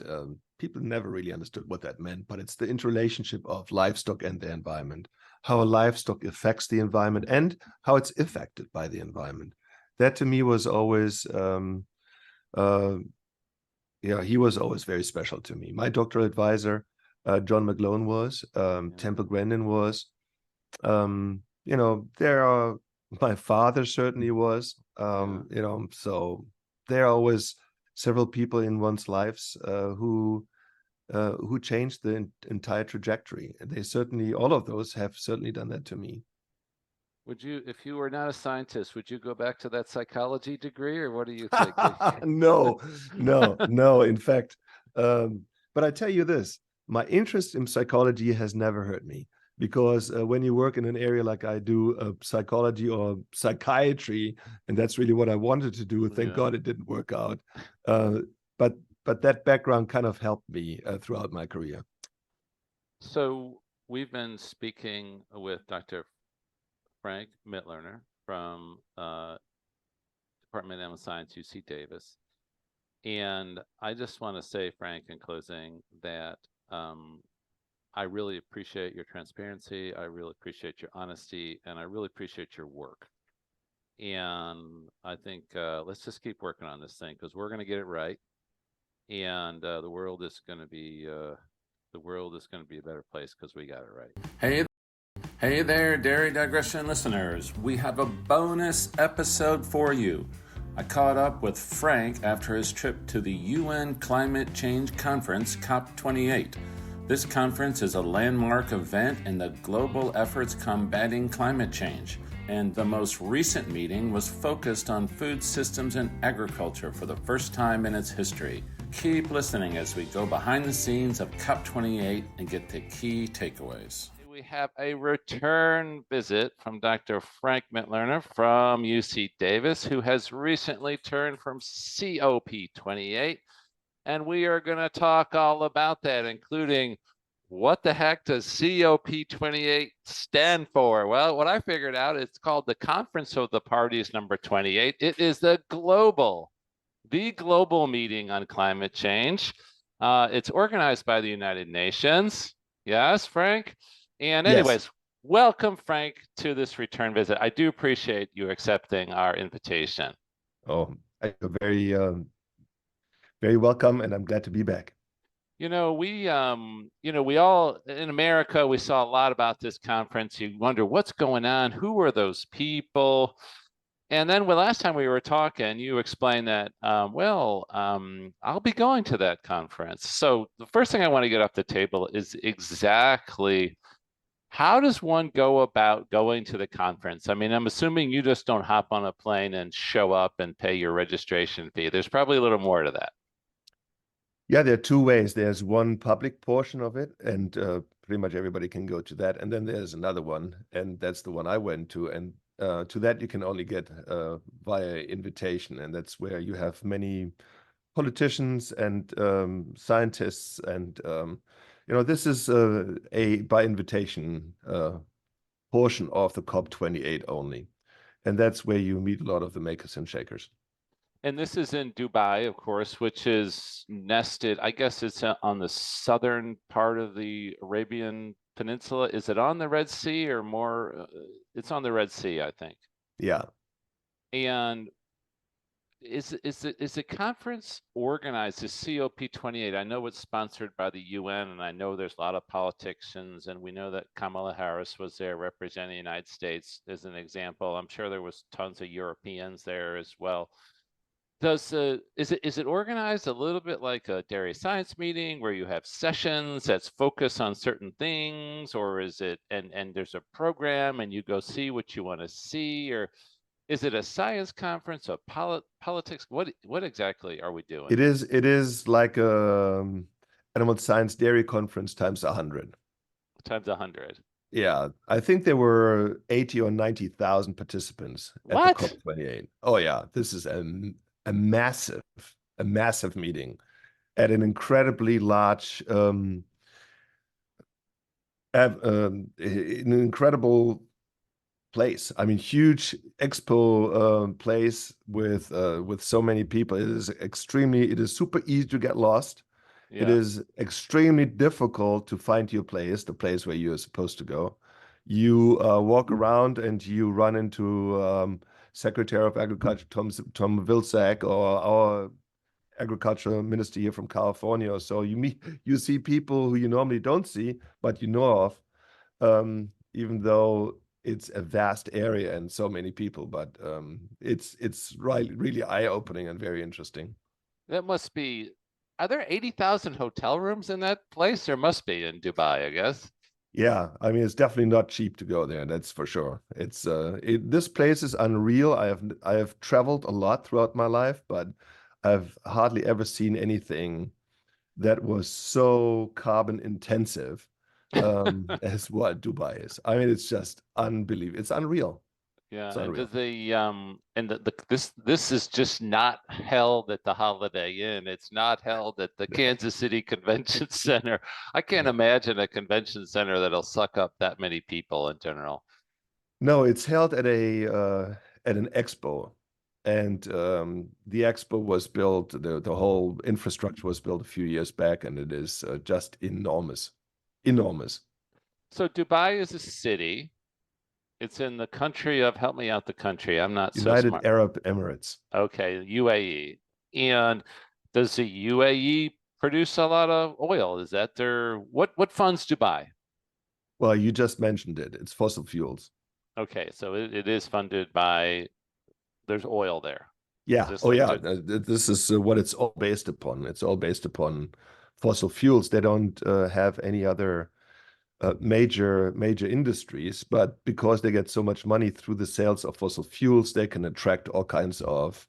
Speaker 2: people never really understood what that meant, but it's the interrelationship of livestock and the environment, how livestock affects the environment and how it's affected by the environment. That to me was always he was always very special to me. My doctoral advisor, John McGlone, was, Temple Grandin was, my father certainly was, so there are always several people in one's lives who changed the entire trajectory. And they certainly, all of those have certainly done that to me.
Speaker 1: Would you, if you were not a scientist, would you go back to that psychology degree, or what do you think?
Speaker 2: No. In fact, but I tell you this, my interest in psychology has never hurt me, because when you work in an area like I do, psychology or psychiatry, and that's really what I wanted to do. Thank God it didn't work out. But that background kind of helped me throughout my career.
Speaker 1: So we've been speaking with Dr. Frank Mitloehner from Department of Animal Science, UC Davis. And I just want to say, Frank, in closing, that I really appreciate your transparency. I really appreciate your honesty, and I really appreciate your work. And I think let's just keep working on this thing, because we're going to get it right. And the world is going to be a better place because we got it right.
Speaker 3: Hey there, Dairy Digression listeners. We have a bonus episode for you. I caught up with Frank after his trip to the UN Climate Change Conference, COP28. This conference is a landmark event in the global efforts combating climate change, and the most recent meeting was focused on food systems and agriculture for the first time in its history. Keep listening as we go behind the scenes of COP28 and get the key takeaways.
Speaker 1: We have a return visit from Dr. Frank Mitlerner from UC Davis, who has recently turned from COP28. And we are going to talk all about that, including what the heck does COP28 stand for? Well, what I figured out, it's called the Conference of the Parties number 28. It is the global meeting on climate change. It's organized by the United Nations. Yes, Frank? And anyways,
Speaker 2: Yes.
Speaker 1: welcome, Frank, to this return visit. I do appreciate you accepting our invitation.
Speaker 2: Oh, you're very welcome, and I'm glad to be back.
Speaker 1: We all in America, we saw a lot about this conference. You wonder what's going on, who are those people? And then last time we were talking, you explained that, I'll be going to that conference. So the first thing I want to get off the table is exactly how does one go about going to the conference? I mean, I'm assuming you just don't hop on a plane and show up and pay your registration fee. There's probably a little more to that.
Speaker 2: Yeah, there are two ways. There's one public portion of it, and pretty much everybody can go to that. And then there's another one, and that's the one I went to. And to that, you can only get via invitation. And that's where you have many politicians and scientists. And, this is a by invitation portion of the COP28 only. And that's where you meet a lot of the makers and shakers.
Speaker 1: And this is in Dubai, of course, which is nested, I guess it's on the southern part of the Arabian Peninsula. Is it on the Red Sea or more? It's on the Red Sea, I think.
Speaker 2: Yeah.
Speaker 1: And is the conference organized, the COP28? I know it's sponsored by the UN, and I know there's a lot of politicians, and we know that Kamala Harris was there representing the United States as an example. I'm sure there was tons of Europeans there as well. Is it organized a little bit like a dairy science meeting where you have sessions that's focused on certain things, or is it and there's a program and you go see what you want to see, or is it a science conference or politics? What exactly are we doing?
Speaker 2: It is like a animal science dairy conference times 100.
Speaker 1: Times 100.
Speaker 2: Yeah, I think there were 80 or 90,000 participants at
Speaker 1: What?
Speaker 2: the COP28. Oh yeah, this is a massive meeting at an incredibly large an incredible place. I mean, huge expo place with so many people. It is super easy to get lost.
Speaker 1: Yeah.
Speaker 2: It is extremely difficult to find your place, the place where you're supposed to go. You walk around and you run into Secretary of Agriculture Tom Vilsack, or our agriculture minister here from California. So you see people who you normally don't see, but you know of, even though it's a vast area and so many people. But it's really eye-opening and very interesting.
Speaker 1: That must be. Are there 80,000 hotel rooms in that place? There must be in Dubai, I guess.
Speaker 2: Yeah, I mean, it's definitely not cheap to go there, that's for sure. It's this place is unreal. I have traveled a lot throughout my life, but I've hardly ever seen anything that was so carbon intensive as what Dubai is. I mean, it's just unbelievable. It's unreal.
Speaker 1: Yeah,
Speaker 2: It's
Speaker 1: and
Speaker 2: unreal.
Speaker 1: this is just not held at the Holiday Inn. It's not held at the Kansas City Convention Center. I can't imagine a convention center that'll suck up that many people in general.
Speaker 2: No, it's held at an expo, and the expo was built. The whole infrastructure was built a few years back, and it is just enormous.
Speaker 1: So Dubai is a city. It's in the country of, help me out the country. I'm not so
Speaker 2: United
Speaker 1: smart.
Speaker 2: Arab Emirates.
Speaker 1: Okay, UAE. And does the UAE produce a lot of oil? Is that what funds Dubai?
Speaker 2: Well, you just mentioned it. It's fossil fuels.
Speaker 1: Okay, so it is funded by, there's oil there.
Speaker 2: Yeah. Oh, yeah. This is what it's all based upon. It's all based upon fossil fuels. They don't have any other major industries, but because they get so much money through the sales of fossil fuels, they can attract all kinds of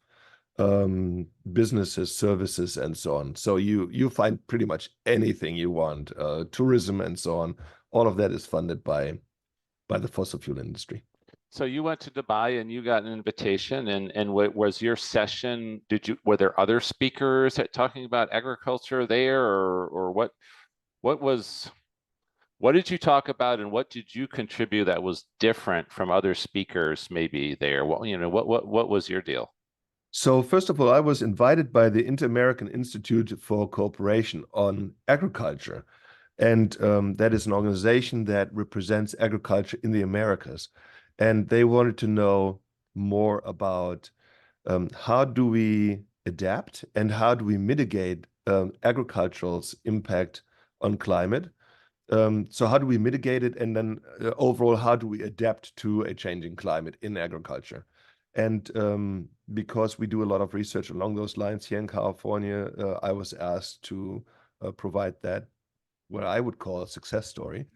Speaker 2: businesses, services, and so on. So you find pretty much anything you want, tourism and so on. All of that is funded by the fossil fuel industry.
Speaker 1: So you went to Dubai and you got an invitation, and what was your session? Were there other speakers talking about agriculture there, or what did you talk about, and what did you contribute that was different from other speakers maybe there? What was your deal?
Speaker 2: So first of all, I was invited by the Inter-American Institute for Cooperation on Agriculture. And that is an organization that represents agriculture in the Americas. And they wanted to know more about how do we adapt and how do we mitigate agriculture's impact on climate. So how do we mitigate it? And then overall, how do we adapt to a changing climate in agriculture? And because we do a lot of research along those lines here in California, I was asked to provide that, what I would call a success story.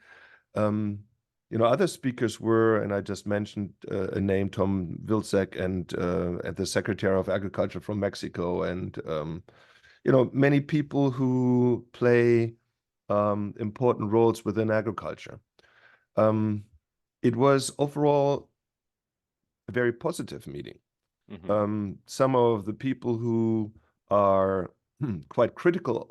Speaker 2: Other speakers were, and I just mentioned a name, Tom Vilsack, and the Secretary of Agriculture from Mexico, and many people who play important roles within agriculture. It was overall a very positive meeting.
Speaker 1: Mm-hmm.
Speaker 2: Some of the people who are quite critical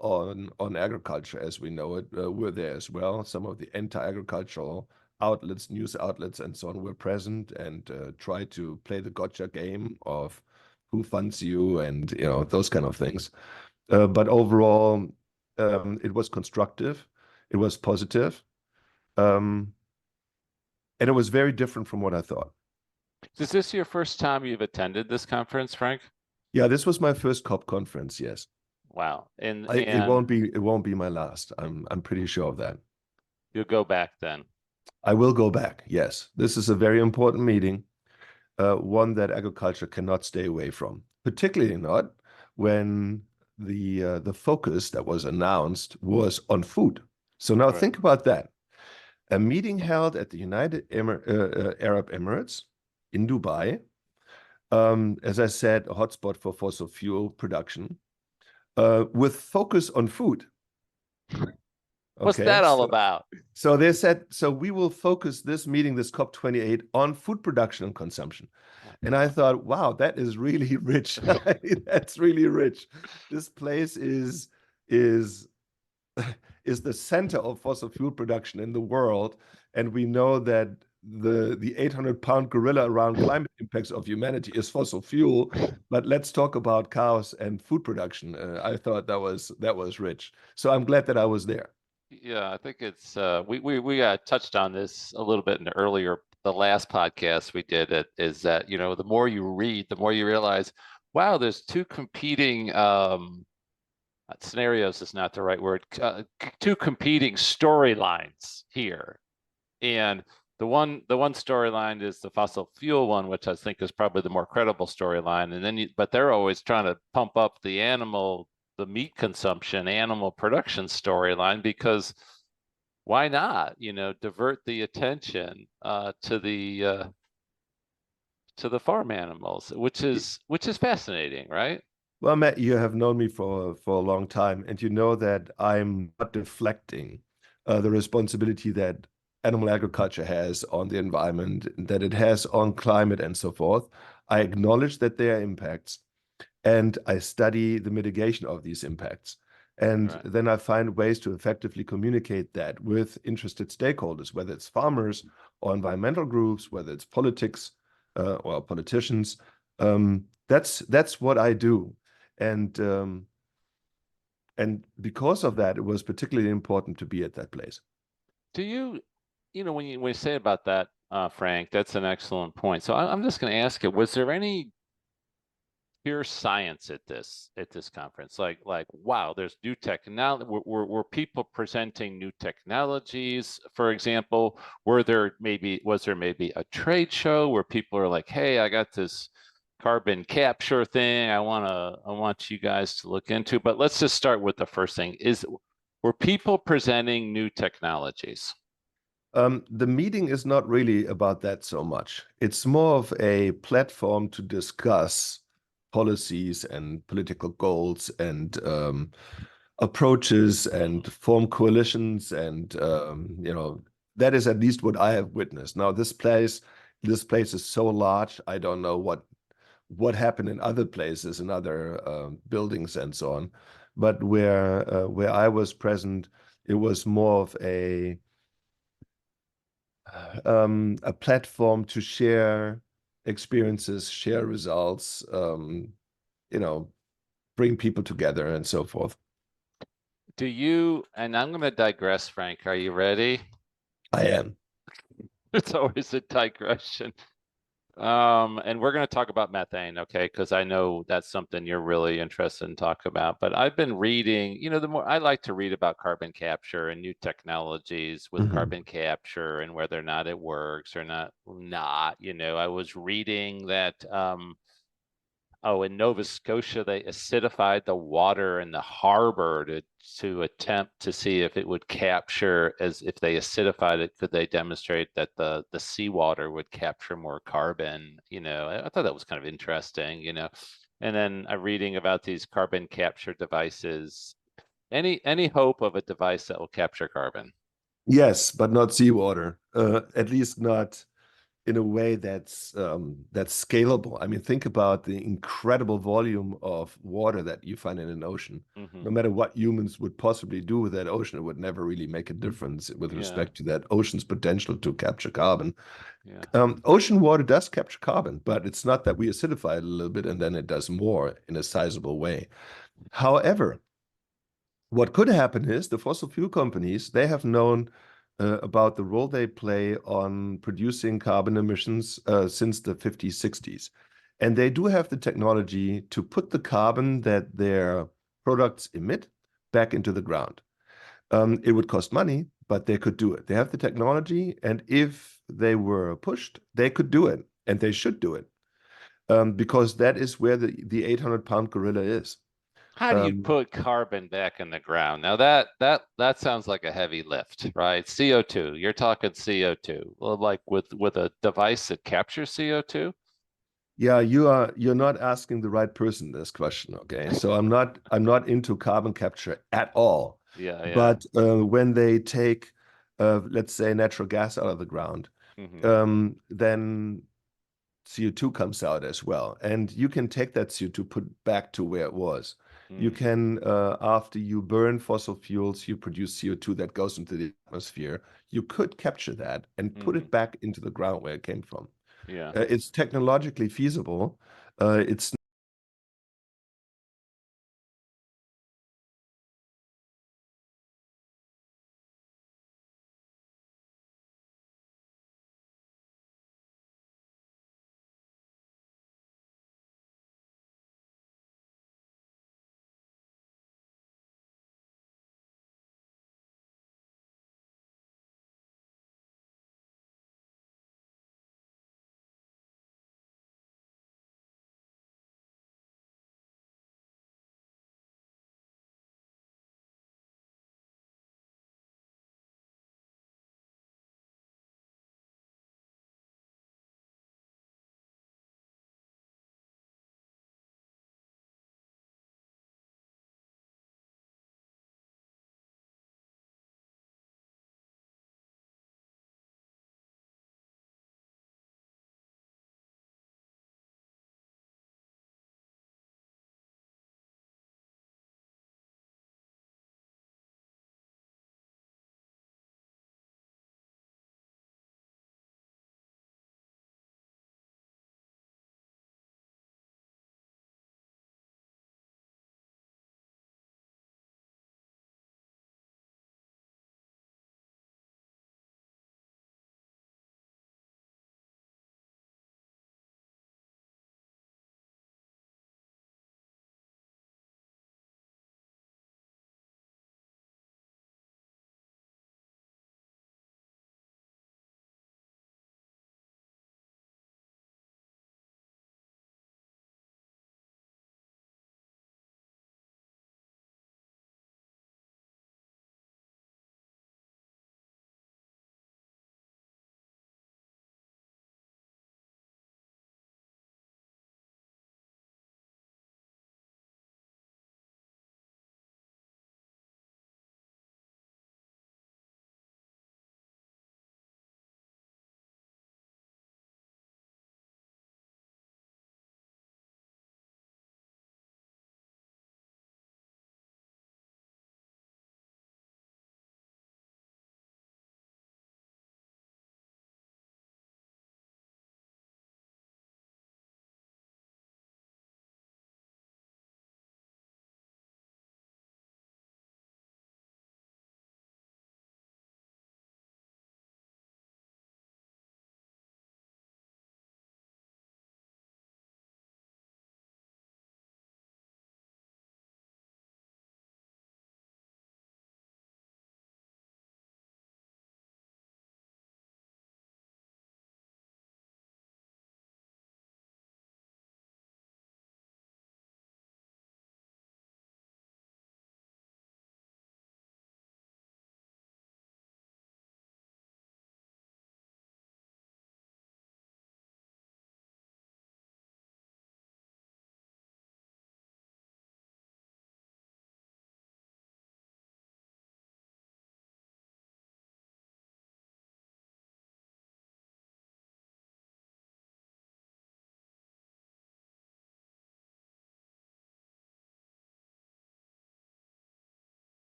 Speaker 2: on agriculture as we know it were there as well. Some of the anti-agricultural outlets, news outlets, and so on were present and tried to play the gotcha game of who funds you and those kind of things. But overall, it was constructive, it was positive, and it was very different from what I thought.
Speaker 1: Is this your first time you've attended this conference, Frank?
Speaker 2: Yeah, this was my first COP conference. Yes.
Speaker 1: Wow.
Speaker 2: It won't be my last. I'm pretty sure of that.
Speaker 1: You'll go back then.
Speaker 2: I will go back. Yes, this is a very important meeting, one that agriculture cannot stay away from, particularly not when the focus that was announced was on food. So now
Speaker 1: Right.
Speaker 2: think about that. A meeting held at the United Arab Emirates in Dubai, as I said, a hotspot for fossil fuel production, with focus on food.
Speaker 1: What's that all about?
Speaker 2: So they said, so we will focus this meeting, this COP28, on food production and consumption. And I thought, wow, that is really rich. That's really rich. This place is the center of fossil fuel production in the world. And we know that the 800-pound gorilla around climate impacts of humanity is fossil fuel. But let's talk about cows and food production. I thought that was rich. So I'm glad that I was there.
Speaker 1: Yeah, I think it's we touched on this a little bit in the last podcast we did. Is that the more you read, the more you realize, wow, there's two competing scenarios is not the right word, two competing storylines here, and the one storyline is the fossil fuel one, which I think is probably the more credible storyline, and then but they're always trying to pump up the meat consumption, animal production storyline, because why not, divert the attention to the farm animals, which is fascinating, right?
Speaker 2: Well, Matt, you have known me for a long time, and you know that I'm not deflecting the responsibility that animal agriculture has on the environment, that it has on climate and so forth. I acknowledge that there are impacts, and I study the mitigation of these impacts. And
Speaker 1: Right.
Speaker 2: then I find ways to effectively communicate that with interested stakeholders, whether it's farmers or environmental groups, whether it's politics or politicians. That's what I do. And because of that, it was particularly important to be at that place.
Speaker 1: Do you, when you say about that, Frank, that's an excellent point. So I'm just going to ask you, was there any pure science at this conference? Like wow, there's new technology. Were people presenting new technologies, for example? Was there maybe a trade show where people are like, hey, I got this carbon capture thing I want you guys to look into? But let's just start with the first thing. Were people presenting new technologies?
Speaker 2: The meeting is not really about that so much. It's more of a platform to discuss policies and political goals and approaches and form coalitions. And that is at least what I have witnessed. Now, this place is so large. I don't know what happened in other places, in other buildings and so on. But where I was present, it was more of a platform to share experiences, share results, bring people together and so forth.
Speaker 1: Do you, and I'm going to digress, Frank. Are you ready?
Speaker 2: I am.
Speaker 1: It's always a digression. And we're going to talk about methane, okay? Because I know that's something you're really interested in talk about. But I've been reading, the more I like to read about carbon capture and new technologies with carbon capture and whether or not it works or not. I was reading that in Nova Scotia, they acidified the water in the harbor to attempt to see if it would capture, as if they acidified it, could they demonstrate that the seawater would capture more carbon? I thought that was kind of interesting, And then I'm reading about these carbon capture devices. Any hope of a device that will capture carbon?
Speaker 2: Yes, but not seawater. At least not in a way that's scalable. I mean, think about the incredible volume of water that you find in an ocean. No matter what humans would possibly do with that ocean, it would never really make a difference with respect to that ocean's potential to capture carbon. Ocean water does capture carbon, but it's not that we acidify it a little bit and then it does more in a sizable way. However, what could happen is the fossil fuel companies, they have known about the role they play on producing carbon emissions since the 50s, 60s. And they do have the technology to put the carbon that their products emit back into the ground. It would cost money, but they could do it. They have the technology, and if they were pushed, they could do it, and they should do it, because that is where the 800-pound gorilla is.
Speaker 1: How do you put carbon back in the ground? Now that sounds like a heavy lift, right? CO2. You're talking CO2. Well, like with a device that captures CO2?
Speaker 2: Yeah, you're not asking the right person this question, okay? So I'm not into carbon capture at all.
Speaker 1: Yeah.
Speaker 2: But when they take let's say natural gas out of the ground, then CO2 comes out as well. And you can take that CO2, put back to where it was. You can, after you burn fossil fuels, you produce CO2 that goes into the atmosphere. You could capture that and put it back into the ground where it came from.
Speaker 1: Yeah.
Speaker 2: It's technologically feasible. It's